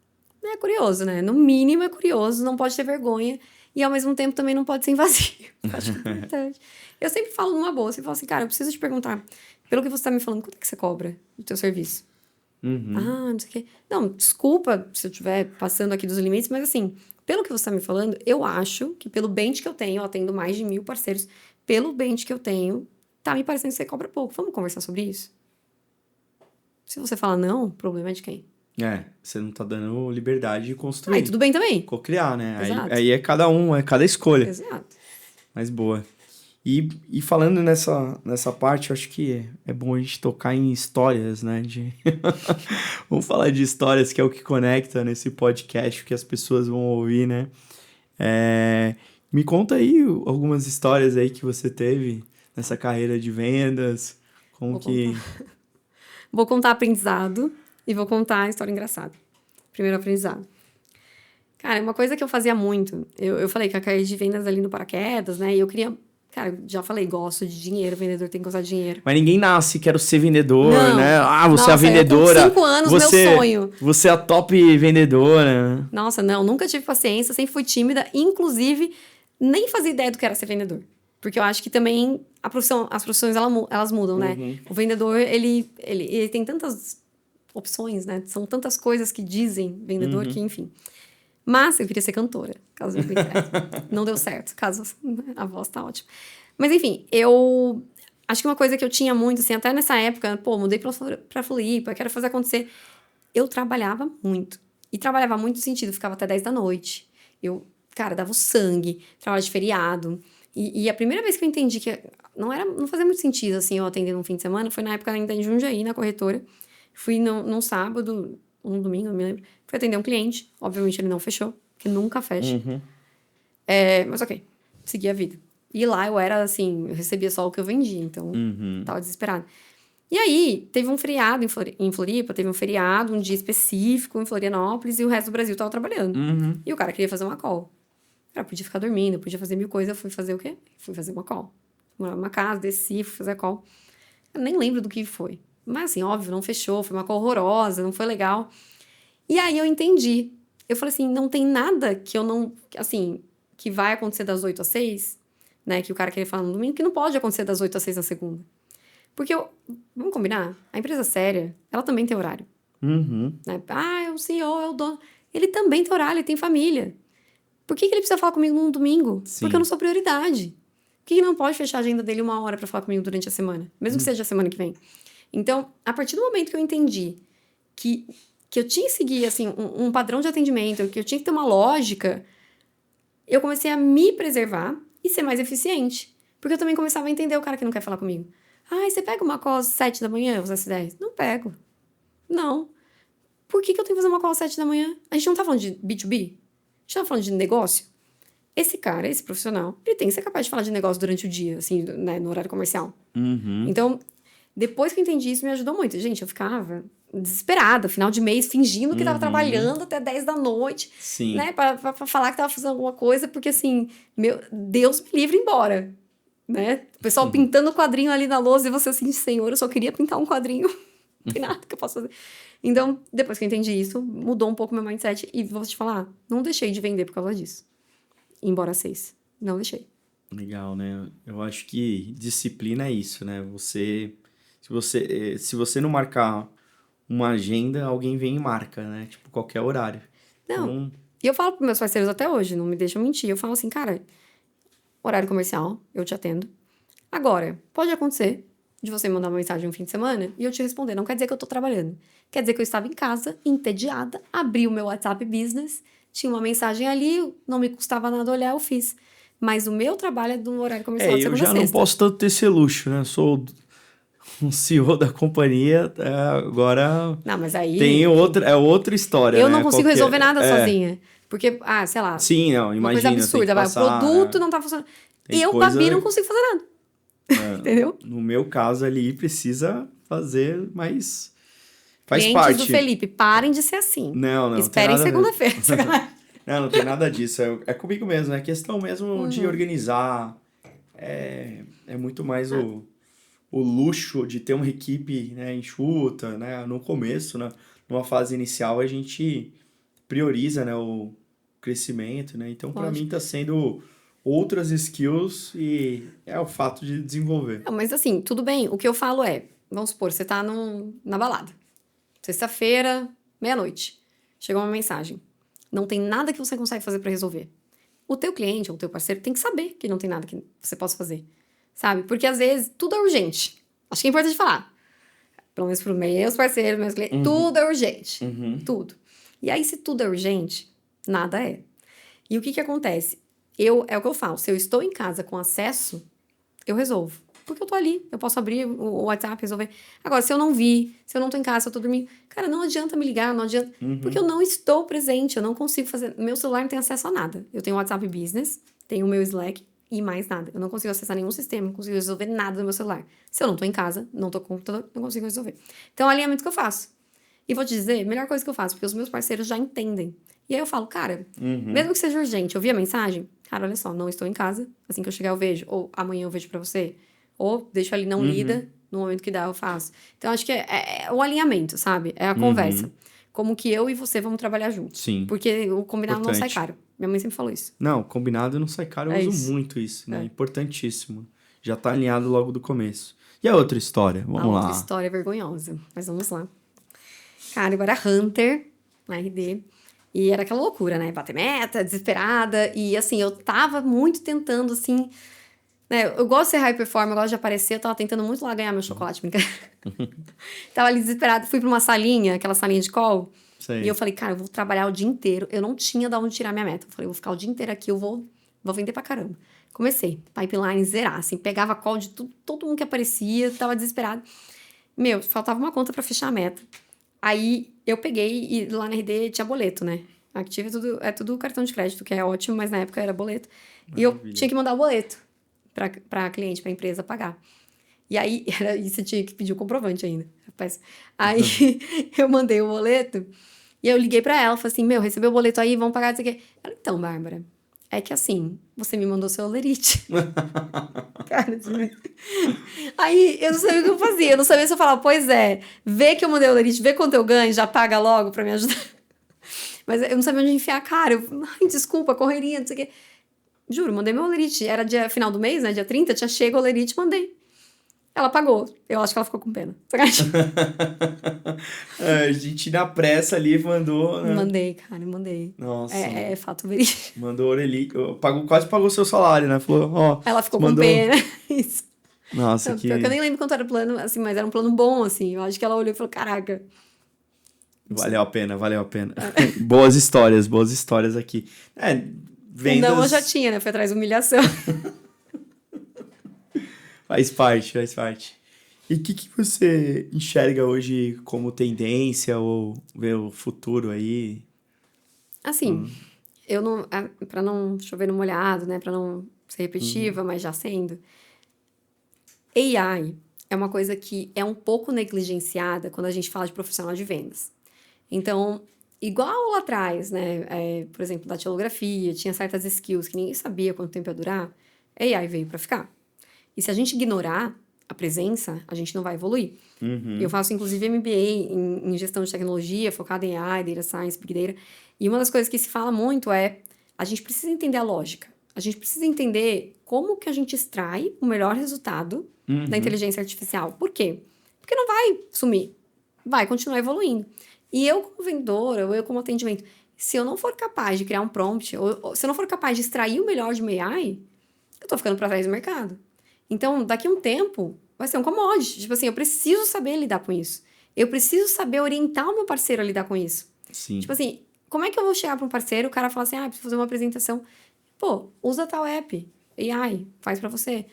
É curioso, né? No mínimo é curioso, não pode ter vergonha. E ao mesmo tempo também não pode ser invasivo. Acho que é importante. Eu sempre falo numa boa, você fala assim, cara, eu preciso te perguntar, pelo que você tá me falando, quanto é que você cobra do teu serviço? Não sei o quê. Não, desculpa se eu estiver passando aqui dos limites, mas assim, pelo que você tá me falando, eu acho que pelo bench que eu tenho, eu atendo mais de 1000 parceiros, pelo bench que eu tenho, tá me parecendo que você cobra pouco. Vamos conversar sobre isso? Se você falar não, o problema é de quem? Você não tá dando liberdade de construir. Aí tudo bem também. Cocriar, né? Exato. Aí é cada um, é cada escolha. Exato. Mas boa. E falando nessa parte, eu acho que é bom a gente tocar em histórias, né? Vamos falar de histórias, que é o que conecta nesse podcast, que as pessoas vão ouvir, né? Me conta aí algumas histórias aí que você teve nessa carreira de vendas. Vou contar aprendizado e vou contar a história engraçada. Primeiro aprendizado. Cara, uma coisa que eu fazia muito, eu falei que a carreira de vendas ali no paraquedas, né? E eu queria Cara, já falei, gosto de dinheiro, vendedor tem que gostar de dinheiro. Mas ninguém nasce, quero ser vendedor, Não. né? Ah, você é a Nossa, vendedora. com 5 anos, meu sonho. Você é a top vendedora. Nossa, não, nunca tive paciência, sempre fui tímida. Inclusive, nem fazia ideia do que era ser vendedor. Porque eu acho que também as profissões, elas mudam, né? Uhum. O vendedor, ele tem tantas opções, né? São tantas coisas que dizem vendedor que, enfim. Mas eu queria ser cantora, caso eu quisesse. Não deu certo, caso a voz tá ótima. Mas, enfim, eu acho que uma coisa que eu tinha muito, assim, até nessa época, pô, mudei pra Floripa, quero fazer acontecer. Eu trabalhava muito. E trabalhava muito no sentido, ficava até 10 da noite. Eu, cara, dava o sangue, trabalhava de feriado. E a primeira vez que eu entendi que não fazia muito sentido, assim, eu atender num fim de semana, foi na época ainda em Jundiaí, na corretora. Fui num sábado, ou num domingo, não me lembro. Fui atender um cliente. Obviamente ele não fechou, porque nunca fecha. Mas ok, segui a vida. E lá eu era assim, eu recebia só o que eu vendia, então tava desesperada. E aí, teve um feriado em Floripa, teve um feriado, um dia específico em Florianópolis, e o resto do Brasil tava trabalhando. E o cara queria fazer uma call. Cara, podia ficar dormindo, podia fazer mil coisas, eu fui fazer o quê? Fui fazer uma call. Morava numa casa, desci, fui fazer a call. Eu nem lembro do que foi. Mas assim, óbvio, não fechou, foi uma call horrorosa, não foi legal. E aí eu entendi. Eu falei assim, não tem nada que eu não... Assim, que vai acontecer das 8 às 6, né? Que o cara queria falar no domingo, que não pode acontecer das 8 às 6 na segunda. Porque, vamos combinar? A empresa séria, ela também tem horário. Né? Ah, é o CEO, é o dono. Ele também tem horário, ele tem família. Por que ele precisa falar comigo num domingo? Sim. Porque eu não sou prioridade. Por que ele não pode fechar a agenda dele 1 hora pra falar comigo durante a semana? Mesmo que seja a semana que vem. Então, a partir do momento que eu entendi que eu tinha que seguir, assim, um padrão de atendimento, que eu tinha que ter uma lógica, eu comecei a me preservar e ser mais eficiente. Porque eu também começava a entender o cara que não quer falar comigo. Ah, você pega uma call às 7 da manhã, às 10? Não pego. Não. Por que eu tenho que fazer uma call às 7 da manhã? A gente não tá falando de B2B? A gente tá falando de negócio? Esse cara, esse profissional, ele tem que ser capaz de falar de negócio durante o dia, assim, né, no horário comercial. Então, depois que eu entendi isso, me ajudou muito. Gente, eu ficava desesperada, final de mês, fingindo que tava trabalhando até 10 da noite. Sim. Né, pra falar que tava fazendo alguma coisa, porque assim, meu Deus me livre embora. Né? O pessoal pintando o quadrinho ali na lousa e você assim, Senhor, eu só queria pintar um quadrinho. Não tem nada que eu possa fazer. Então, depois que eu entendi isso, mudou um pouco meu mindset. E vou te falar, não deixei de vender por causa disso. Embora 6. Não deixei. Legal, né? Eu acho que disciplina é isso, né? Se você não marcar uma agenda, alguém vem e marca, né? Tipo, qualquer horário. Não. Então, E eu falo pros meus parceiros até hoje, não me deixam mentir. Eu falo assim, cara, horário comercial, eu te atendo. Agora, pode acontecer de você me mandar uma mensagem no fim de semana e eu te responder. Não quer dizer que eu tô trabalhando. Quer dizer que eu estava em casa, entediada, abri o meu WhatsApp Business, tinha uma mensagem ali, não me custava nada olhar, eu fiz. Mas o meu trabalho é do horário comercial de eu segunda já a não sexta. posso tanto ter esse luxo, né? Sou um CEO da companhia, agora Não, mas aí... tem outra história, Eu né? não consigo resolver nada É. sozinha. Porque, sei lá, Sim, não, uma imagina, coisa tem que absurda, vai, o passar, produto né? não tá funcionando. Tem Eu, coisa- Babi, não consigo fazer nada. Entendeu? No meu caso ali, precisa fazer, mas faz Clientes parte. do Felipe, parem de ser assim. Não tem Esperem nada a ver. segunda-feira. Sacanagem. Não tem nada disso. É comigo mesmo. É questão mesmo de organizar. É muito mais o luxo de ter uma equipe, né, enxuta, né? No começo, né? Numa fase inicial, a gente prioriza, né, o crescimento, né? Então, para mim, tá sendo outras skills e é o fato de desenvolver. Não, mas assim, tudo bem. O que eu falo é, vamos supor, você tá na balada. Sexta-feira, meia-noite. Chegou uma mensagem. Não tem nada que você consegue fazer pra resolver. O teu cliente ou o teu parceiro tem que saber que não tem nada que você possa fazer. Sabe? Porque às vezes tudo é urgente. Acho que é importante falar. Pelo menos para meus parceiros, meus clientes. Tudo é urgente. Tudo. E aí, se tudo é urgente, nada é. E o que acontece? É o que eu falo. Se eu estou em casa com acesso, eu resolvo. Porque eu tô ali. Eu posso abrir o WhatsApp e resolver. Agora, se eu não vi, se eu não tô em casa, se eu tô dormindo, cara, não adianta me ligar, não adianta. Porque eu não estou presente, eu não consigo fazer. Meu celular não tem acesso a nada. Eu tenho o WhatsApp Business, tenho o meu Slack e mais nada. Eu não consigo acessar nenhum sistema, não consigo resolver nada no meu celular. Se eu não tô em casa, não tô com o computador, não consigo resolver. Então, é o alinhamento que eu faço. E vou te dizer, melhor coisa que eu faço, porque os meus parceiros já entendem. E aí eu falo, cara, mesmo que seja urgente, eu vi a mensagem, Cara, olha só, não estou em casa, assim que eu chegar eu vejo, ou amanhã eu vejo pra você, ou deixo ali não lida, no momento que dá eu faço. Então, acho que é o alinhamento, sabe? É a conversa. Como que eu e você vamos trabalhar juntos. Sim. Porque o combinado não sai Importante. caro. Minha mãe sempre falou isso. Não, combinado não sai caro, eu É uso isso. muito isso, né? É. Importantíssimo. Já tá alinhado logo do começo. E a outra história? A Vamos outra lá. história vergonhosa. Mas vamos lá. Cara, eu era Hunter na RD. E era aquela loucura, né? Bater meta, desesperada. E assim, eu tava muito tentando, assim. Né? Eu gosto de ser high performer, eu gosto de aparecer. Eu tava tentando muito lá ganhar meu chocolate, brincadeira. Tava ali desesperada. Fui pra uma salinha, aquela salinha de call. Sei. E eu falei, cara, eu vou trabalhar o dia inteiro. Eu não tinha de onde tirar minha meta. Eu falei, eu vou ficar o dia inteiro aqui, eu vou vender pra caramba. Comecei, pipeline zerar, assim, pegava call de todo mundo que aparecia, tava desesperado. Meu, faltava uma conta pra fechar a meta. Aí eu peguei e lá na RD tinha boleto, né? Active é tudo cartão de crédito, que é ótimo, mas na época era boleto. E eu tinha que mandar o boleto pra cliente, pra empresa pagar. E aí, e você tinha que pedir o comprovante ainda. Rapaz. Aí eu mandei o boleto e eu liguei pra ela, falei assim, meu, recebeu o boleto aí, vamos pagar isso aqui. Ela, então, Bárbara, é que assim, você me mandou seu olerite. Cara, aí eu não sabia o que eu fazia, eu não sabia se eu falava, pois é, vê que eu mandei o olerite, vê quanto eu ganho, já paga logo pra me ajudar. Mas eu não sabia onde enfiar a cara, ai, desculpa, correria, não sei o quê. Juro, mandei meu olerite, era dia final do mês, né, dia 30, tinha chego o olerite, mandei. Ela pagou. Eu acho que ela ficou com pena. A gente na pressa ali mandou, né? Mandei, cara, mandei. Nossa. É fato verídico. Mandou orelhi. Quase pagou seu salário, né? Falou, ó. Ela ficou você com mandou... pena. Isso. Nossa, Não, pior que eu nem lembro quanto era o plano, assim, mas era um plano bom, assim. Eu acho que ela olhou e falou, caraca. Valeu a pena, valeu a pena. boas histórias aqui. Vendas... Não, eu já tinha, né? Foi atrás de humilhação. Faz parte. E o que você enxerga hoje como tendência ou vê o futuro aí? Assim, eu não... Pra não chover no molhado, né? Pra não ser repetitiva, mas já sendo. AI é uma coisa que é um pouco negligenciada quando a gente fala de profissional de vendas. Então, igual lá atrás, né? Por exemplo, datilografia, tinha certas skills que ninguém sabia quanto tempo ia durar. AI veio pra ficar. E se a gente ignorar a presença, a gente não vai evoluir. Eu faço, inclusive, MBA em gestão de tecnologia, focada em AI, Data Science, Big Data. E uma das coisas que se fala muito é a gente precisa entender a lógica. A gente precisa entender como que a gente extrai o melhor resultado da inteligência artificial. Por quê? Porque não vai sumir. Vai continuar evoluindo. E eu, como vendedora, ou eu, como atendimento, se eu não for capaz de criar um prompt, ou se eu não for capaz de extrair o melhor de uma AI, eu tô ficando para trás do mercado. Então, daqui a um tempo, vai ser um commodity. Tipo assim, eu preciso saber lidar com isso. Eu preciso saber orientar o meu parceiro a lidar com isso. Sim. Tipo assim, como é que eu vou chegar para um parceiro, o cara fala assim, preciso fazer uma apresentação. Pô, usa tal app, AI, faz para você.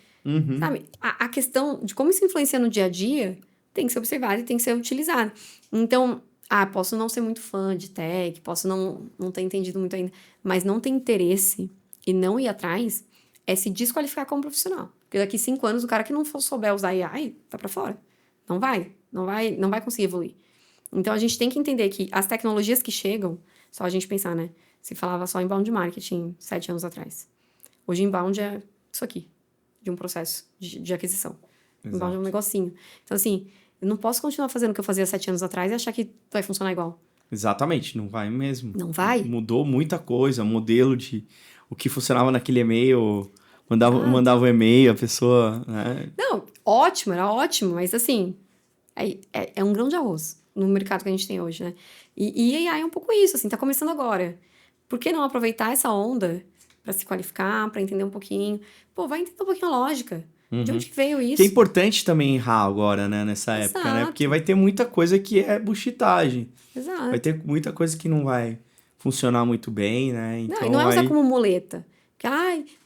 Sabe? A questão de como isso influencia no dia a dia tem que ser observada e tem que ser utilizada. Então, posso não ser muito fã de tech, posso não ter entendido muito ainda, mas não ter interesse e não ir atrás é se desqualificar como profissional. Porque daqui 5 anos, o cara que não souber usar AI, tá pra fora. Não vai conseguir evoluir. Então, a gente tem que entender que as tecnologias que chegam, só a gente pensar, né? Se falava só inbound marketing 7 anos atrás. Hoje, inbound é isso aqui, de um processo de aquisição. Exato. Inbound é um negocinho. Então, assim, eu não posso continuar fazendo o que eu fazia 7 anos atrás e achar que vai funcionar igual. Exatamente, não vai mesmo. Não vai? Mudou muita coisa, o modelo de o que funcionava naquele e-mail, mandava um e-mail, a pessoa, né? Não, ótimo, era ótimo, mas assim, é um grão de arroz no mercado que a gente tem hoje, né? E AI é um pouco isso, assim, tá começando agora. Por que não aproveitar essa onda para se qualificar, para entender um pouquinho? Pô, vai entender um pouquinho a lógica. De onde que veio isso? Que é importante também errar agora, né, nessa época, né? Porque vai ter muita coisa que é buchitagem. Exato. Vai ter muita coisa que não vai funcionar muito bem, né? Não, Então, e não é usar como muleta. Porque,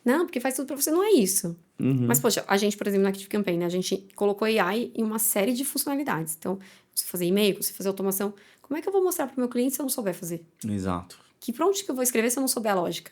não, porque faz tudo pra você, não é isso. Mas, poxa, a gente, por exemplo, na Active Campaign, né, a gente colocou AI em uma série de funcionalidades. Então, você fazer e-mail, você fazer automação, como é que eu vou mostrar pro meu cliente se eu não souber fazer? Exato. Que prompt que eu vou escrever se eu não souber a lógica?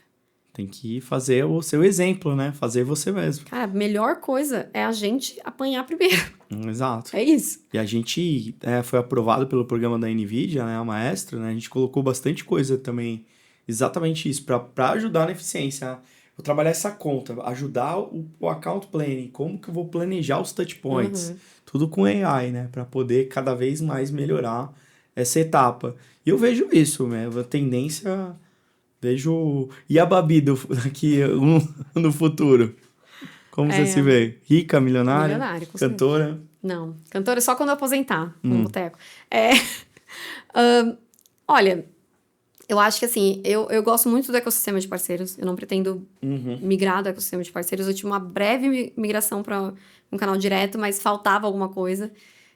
Tem que fazer o seu exemplo, né? Fazer você mesmo. Cara, a melhor coisa é a gente apanhar primeiro. Exato. É isso. E a gente foi aprovado pelo programa da NVIDIA, né? A Maestro, né? A gente colocou bastante coisa também, exatamente isso, para ajudar na eficiência. vou trabalhar essa conta, ajudar o account planning, como que eu vou planejar os touch points, tudo com AI, né, para poder cada vez mais melhorar essa etapa. E eu vejo isso, né, a tendência, vejo... E a Babi daqui no futuro? Como você se vê? Rica, milionária, Milionária, com certeza. cantora? Não, cantora só quando eu aposentar no boteco. Olha, eu acho que assim, eu gosto muito do ecossistema de parceiros. Eu não pretendo migrar do ecossistema de parceiros. Eu tive uma breve migração para um canal direto, mas faltava alguma coisa.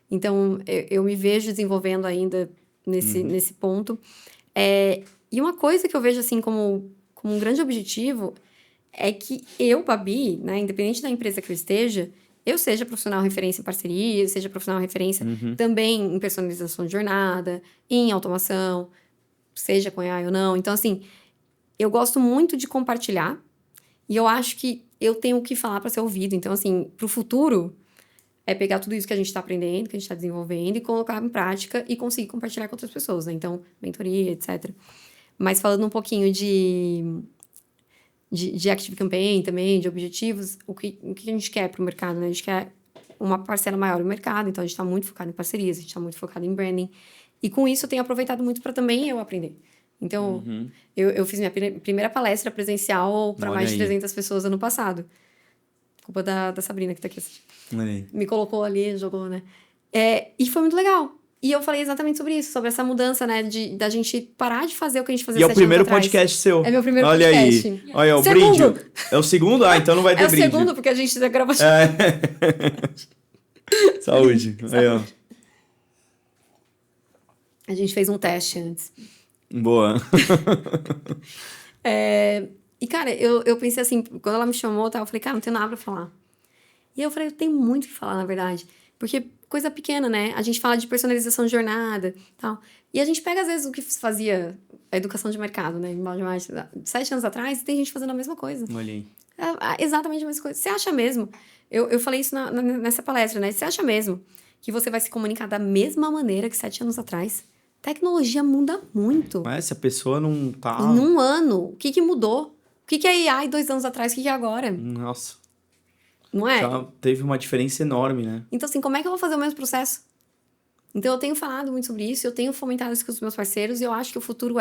Então, eu me vejo desenvolvendo ainda nesse ponto. E uma coisa que eu vejo assim como um grande objetivo é que eu, Babi, né, independente da empresa que eu esteja, eu seja profissional referência em parceria, seja profissional referência também em personalização de jornada, em automação, seja com AI ou não. Então, assim, eu gosto muito de compartilhar e eu acho que eu tenho o que falar para ser ouvido. Então, assim, para o futuro, é pegar tudo isso que a gente está aprendendo, que a gente está desenvolvendo e colocar em prática e conseguir compartilhar com outras pessoas, né? Então, mentoria, etc. Mas falando um pouquinho de Active Campaign também, de objetivos, o que a gente quer para o mercado, né? A gente quer uma parcela maior no mercado, então a gente está muito focado em parcerias, a gente está muito focado em branding. E com isso eu tenho aproveitado muito para também eu aprender. Então, eu fiz minha primeira palestra presencial para mais de 300 pessoas ano passado. Culpa da Sabrina que tá aqui. Me colocou ali, jogou, né? E foi muito legal. E eu falei exatamente sobre isso, sobre essa mudança, né? Da gente parar de fazer o que a gente fazia 7 anos atrás. E é o primeiro podcast seu. É meu primeiro Olha podcast. Aí. Olha, o brinde. É o segundo? Ah, então não vai ter brinde. É o segundo, porque a gente já gravou... Saúde. Aí, ó. A gente fez um teste antes. Boa. E, cara, eu pensei assim, quando ela me chamou, eu falei, cara, não tenho nada pra falar. E eu falei, eu tenho muito o que falar, na verdade. Porque coisa pequena, né? A gente fala de personalização de jornada e tal. E a gente pega, às vezes, o que fazia a educação de mercado, né? De 7 anos atrás, e tem gente fazendo a mesma coisa. Olha aí. Exatamente a mesma coisa. Você acha mesmo? Eu falei isso nessa palestra, né? Você acha mesmo que você vai se comunicar da mesma maneira que 7 anos atrás? Tecnologia muda muito. Mas se a pessoa não tá... Em um ano, o que mudou? O que é AI 2 anos atrás? O que é agora? Nossa. Não é? Já teve uma diferença enorme, né? Então, assim, como é que eu vou fazer o mesmo processo? Então, eu tenho falado muito sobre isso, eu tenho fomentado isso com os meus parceiros, e eu acho que o futuro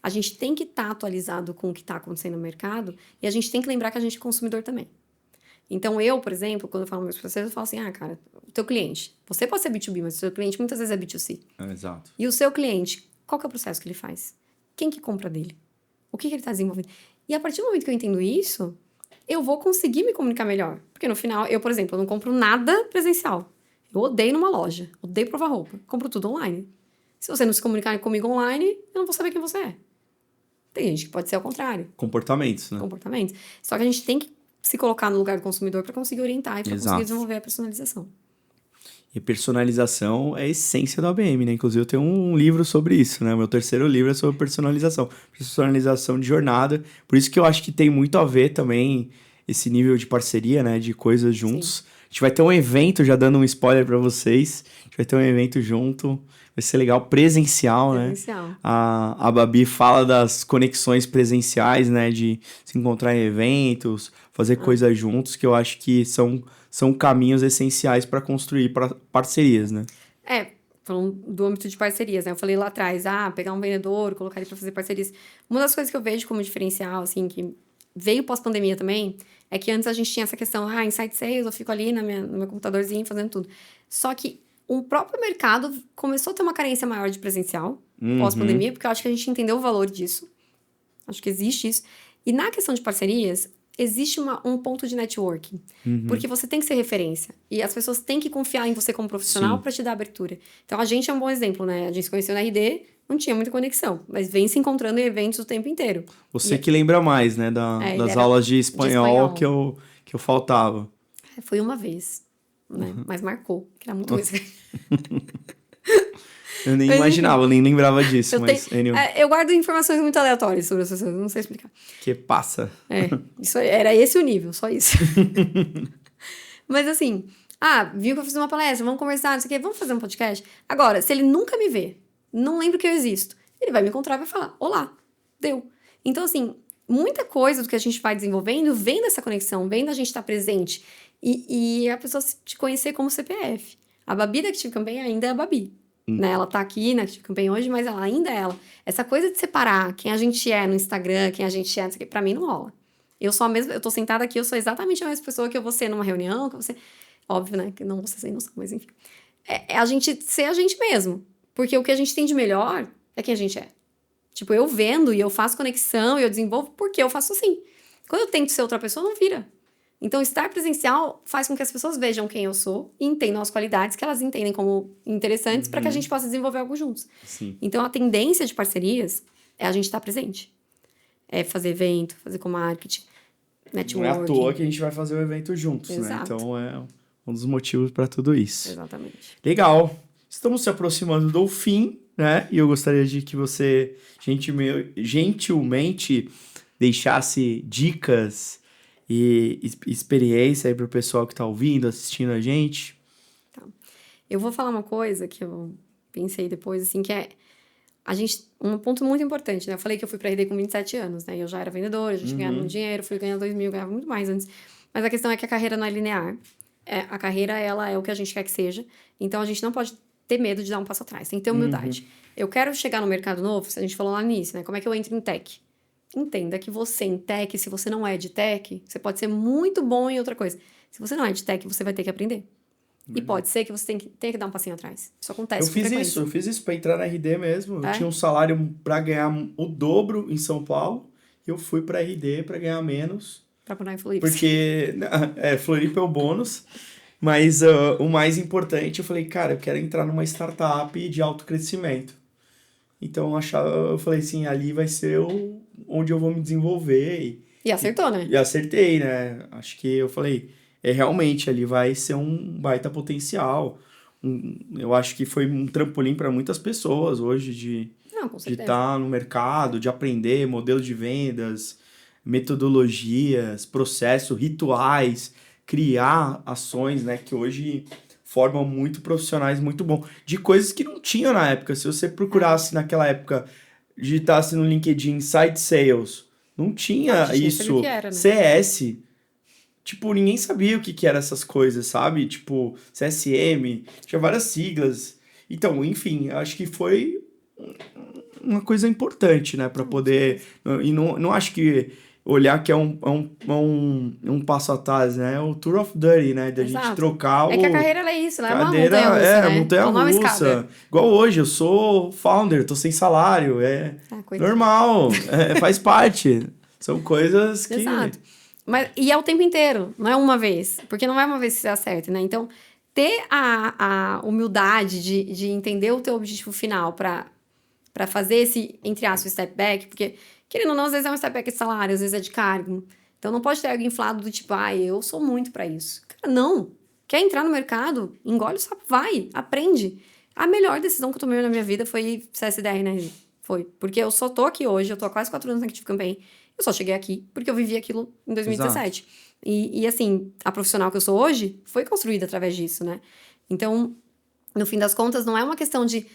a gente tem que estar atualizado com o que está acontecendo no mercado, e a gente tem que lembrar que a gente é consumidor também. Então, eu, por exemplo, quando eu falo com meus parceiros, eu falo assim, cara, o teu cliente, você pode ser B2B, mas o seu cliente muitas vezes é B2C. Exato. E o seu cliente, qual que é o processo que ele faz? Quem que compra dele? O que ele está desenvolvendo? E a partir do momento que eu entendo isso, eu vou conseguir me comunicar melhor. Porque no final, eu, por exemplo, eu não compro nada presencial. Eu odeio numa loja, odeio provar roupa. Compro tudo online. Se você não se comunicar comigo online, eu não vou saber quem você é. Tem gente que pode ser ao contrário. Comportamentos, né? Comportamentos. Só que a gente tem que se colocar no lugar do consumidor para conseguir orientar e para conseguir desenvolver a personalização. E personalização é a essência do ABM, né? Inclusive, eu tenho um livro sobre isso, né? Meu terceiro livro é sobre personalização. Personalização de jornada. Por isso que eu acho que tem muito a ver também esse nível de parceria, né? De coisas juntos. Sim. A gente vai ter um evento, já dando um spoiler para vocês. A gente vai ter um evento junto. Vai ser legal, presencial, né? A Babi fala das conexões presenciais, né? De se encontrar em eventos, fazer coisas juntos, que eu acho que são caminhos essenciais para construir parcerias, né? Falando do âmbito de parcerias, né? Eu falei lá atrás, pegar um vendedor, colocar ele para fazer parcerias. Uma das coisas que eu vejo como diferencial, assim, que veio pós-pandemia também, é que antes a gente tinha essa questão, inside sales, eu fico ali no meu computadorzinho fazendo tudo. Só que o próprio mercado começou a ter uma carência maior de presencial pós-pandemia, porque eu acho que a gente entendeu o valor disso. Acho que existe isso. E na questão de parcerias, existe um ponto de networking. Porque você tem que ser referência. E as pessoas têm que confiar em você como profissional para te dar abertura. Então, a gente é um bom exemplo, né? A gente se conheceu na RD, não tinha muita conexão. Mas vem se encontrando em eventos o tempo inteiro. Você que lembra mais, né? Das aulas de espanhol que eu faltava. Foi uma vez, né? Mas marcou, que era muito ruim. Eu nem imaginava, eu nem lembrava disso. Eu guardo informações muito aleatórias sobre as pessoas, não sei explicar. Que passa. Era esse o nível, só isso. Mas assim, viu que eu fiz uma palestra, vamos conversar, não sei o quê, vamos fazer um podcast? Agora, se ele nunca me vê, não lembra que eu existo, ele vai me encontrar e vai falar, olá, deu. Então assim, muita coisa do que a gente vai desenvolvendo vem dessa conexão, vem da gente estar presente. E a pessoa te conhecer como CPF. A Babi da Active Campaign ainda é a Babi. Né? Ela tá aqui na Active Campaign hoje, mas ela ainda é ela. Essa coisa de separar quem a gente é no Instagram, quem a gente é, não sei o quê, pra mim não rola. Eu sou a mesma, eu tô sentada aqui, eu sou exatamente a mesma pessoa que eu vou ser numa reunião, que você. Óbvio, né? Que não você sem noção, mas enfim. É a gente ser a gente mesmo. Porque o que a gente tem de melhor é quem a gente é. Tipo, eu vendo e eu faço conexão e eu desenvolvo porque eu faço assim. Quando eu tento ser outra pessoa, não vira. Então, estar presencial faz com que as pessoas vejam quem eu sou e entendam as qualidades que elas entendem como interessantes para que a gente possa desenvolver algo juntos. Sim. Então, a tendência de parcerias é a gente estar presente. É fazer evento, fazer com marketing, networking. Não é à toa que a gente vai fazer o evento juntos, né? Então, é um dos motivos para tudo isso. Exatamente. Legal. Estamos se aproximando do fim, né? E eu gostaria de que você gentilmente deixasse dicas e experiência aí pro pessoal que tá ouvindo, assistindo a gente. Tá. Eu vou falar uma coisa que eu pensei depois, assim, que é um ponto muito importante, né? Eu falei que eu fui pra RD com 27 anos, né? Eu já era vendedora, a gente ganhava muito dinheiro, fui ganhando 2.000, ganhava muito mais antes. Mas a questão é que a carreira não é linear. A carreira, ela é o que a gente quer que seja. Então, a gente não pode ter medo de dar um passo atrás. Tem que ter humildade. Eu quero chegar no mercado novo, a gente falou lá no início, né? Como é que eu entro em tech? Entenda que você em tech, se você não é de tech, você pode ser muito bom em outra coisa. Se você não é de tech, você vai ter que aprender. E pode ser que você tenha que dar um passinho atrás. Isso acontece com frequência. Eu fiz isso pra entrar na RD mesmo. Eu É? tinha um salário pra ganhar o dobro em São Paulo. E eu fui pra RD pra ganhar menos. Pra morar em Floripa. Porque Floripa é o bônus. Mas o mais importante, eu falei, cara, eu quero entrar numa startup de alto crescimento. Então eu falei assim, ali vai ser onde eu vou me desenvolver. E acertou, né? E acertei, né? Acho que eu falei, realmente ali vai ser um baita potencial. Eu acho que foi um trampolim para muitas pessoas hoje Não, com de certeza. estar no mercado, de aprender modelo de vendas, metodologias, processos, rituais, criar ações, né, que hoje formam muito profissionais muito bons, de coisas que não tinham na época. Se você procurasse naquela época, digitasse no LinkedIn Site Sales, não tinha isso. Que era, né? CS, tipo, ninguém sabia o que era essas coisas, sabe? Tipo, CSM, tinha várias siglas. Então, enfim, acho que foi uma coisa importante, né, para poder... E não acho que olhar que é um passo atrás, né? É o Tour of Duty, né? Da gente trocar É que a carreira ela é isso, né? Cadeira, é uma montanha-russa, né? montanha-russa. Igual hoje, eu sou founder, tô sem salário. Normal, faz parte. São coisas que... Exato. E é o tempo inteiro, não é uma vez. Porque não é uma vez que você acerta, né? Então, ter a humildade de entender o teu objetivo final para fazer esse, entre aspas, step back, porque... Querendo ou não, às vezes é um step back de salário, às vezes é de cargo. Então, não pode ter algo inflado do tipo, eu sou muito pra isso. Cara, não. Quer entrar no mercado? Engole o sapo, vai, aprende. A melhor decisão que eu tomei na minha vida foi CSDR, né? Foi. Porque eu só tô aqui hoje, eu tô há quase 4 anos na Active Campaign. Eu só cheguei aqui porque eu vivi aquilo em 2017. E assim, a profissional que eu sou hoje foi construída através disso, né? Então, no fim das contas, não é uma questão de,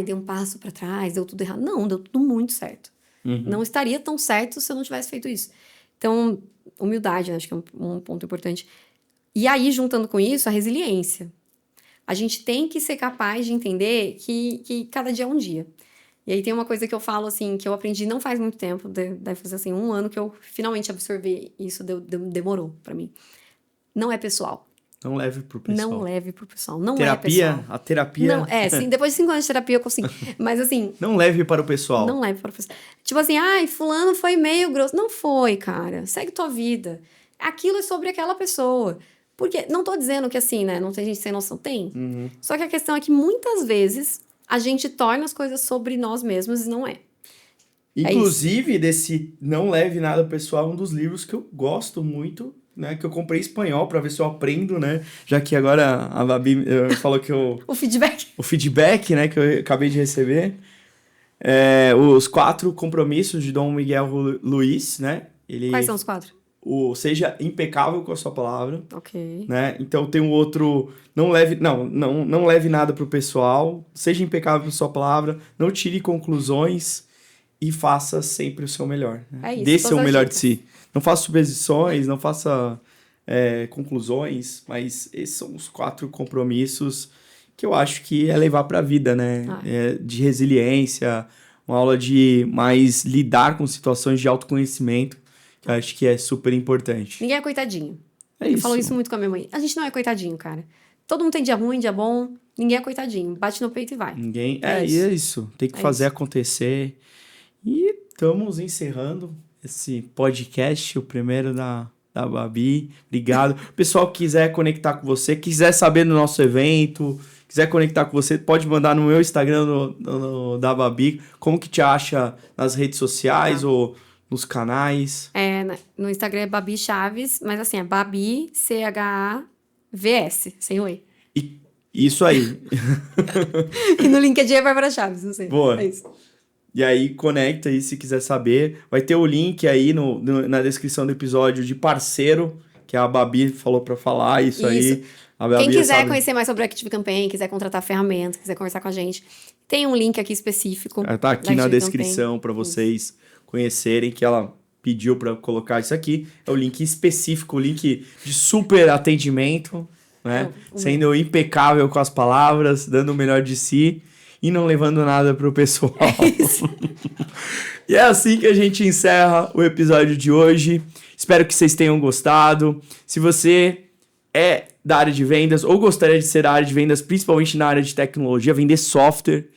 dei um passo pra trás, deu tudo errado. Não, deu tudo muito certo. Não estaria tão certo se eu não tivesse feito isso. Então, humildade, né? Acho que é um ponto importante. E aí, juntando com isso, a resiliência. A gente tem que ser capaz de entender que cada dia é um dia. E aí tem uma coisa que eu falo, assim, que eu aprendi não faz muito tempo, deve fazer, assim, 1 ano que eu finalmente absorvi isso, demorou pra mim. Não é pessoal. Não leve pro pessoal. Não leve pro pessoal. Não terapia, é pessoal. A terapia... Não, sim, depois de 5 anos de terapia eu consigo. Mas assim... Não leve para o pessoal. Não leve para o pessoal. Tipo assim, fulano foi meio grosso. Não foi, cara. Segue tua vida. Aquilo é sobre aquela pessoa. Porque, não tô dizendo que assim, né, não tem gente sem noção. Tem. Só que a questão é que muitas vezes a gente torna as coisas sobre nós mesmos e não é. Inclusive, desse Não Leve Nada Pessoal, um dos livros que eu gosto muito, né, que eu comprei em espanhol para ver se eu aprendo, né, já que agora a Babi falou que eu... O feedback, né, que eu acabei de receber. Os 4 compromissos de Dom Miguel Luiz, né. Quais são os 4? Seja impecável com a sua palavra. Ok. Né? Então tem um outro, não leve nada pro pessoal, seja impecável com a sua palavra, não tire conclusões e faça sempre o seu melhor. Né? É isso, Dê todas seu as melhor dicas. de si. Não faça suposições, não faça conclusões, mas esses são os 4 compromissos que eu acho que é levar para a vida, né? Ah. De resiliência, uma aula de mais lidar com situações de autoconhecimento, que eu acho que é super importante. Ninguém é coitadinho. É Eu isso. falo isso muito com a minha mãe. A gente não é coitadinho, cara. Todo mundo tem dia ruim, dia bom. Ninguém é coitadinho. Bate no peito e vai. Ninguém. É E é isso. Tem que É fazer isso. acontecer. E estamos encerrando esse podcast, o primeiro da Babi. Obrigado. O pessoal que quiser conectar com você, quiser saber do nosso evento, quiser conectar com você, pode mandar no meu Instagram da Babi. Como que te acha nas redes sociais ou nos canais? No Instagram é Babi Chaves, mas assim, é Babi, CHAVS, sem o E. E isso aí. E no LinkedIn é Bárbara Chaves, não sei. Boa. É isso. E aí, conecta aí se quiser saber. Vai ter o link aí na descrição do episódio de parceiro, que a Babi falou pra falar isso aí. A Babi Quem quiser sabe. conhecer mais sobre a Active Campaign, quiser contratar ferramentas, quiser conversar com a gente, tem um link aqui específico. Tá aqui da na Active descrição para vocês conhecerem, que ela pediu para colocar isso aqui. É o link específico, o link de super atendimento, né? Sendo impecável com as palavras, dando o melhor de si e não levando nada pro pessoal. Isso. E é assim que a gente encerra o episódio de hoje. Espero que vocês tenham gostado. Se você é da área de vendas ou gostaria de ser da área de vendas, principalmente na área de tecnologia, vender software,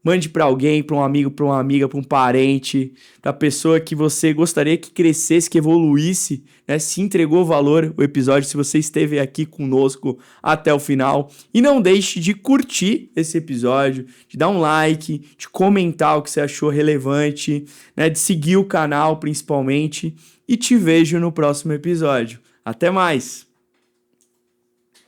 mande para alguém, para um amigo, para uma amiga, para um parente, para a pessoa que você gostaria que crescesse, que evoluísse, né? Se entregou valor o episódio, se você esteve aqui conosco até o final. E não deixe de curtir esse episódio, de dar um like, de comentar o que você achou relevante, né? De seguir o canal principalmente. E te vejo no próximo episódio. Até mais!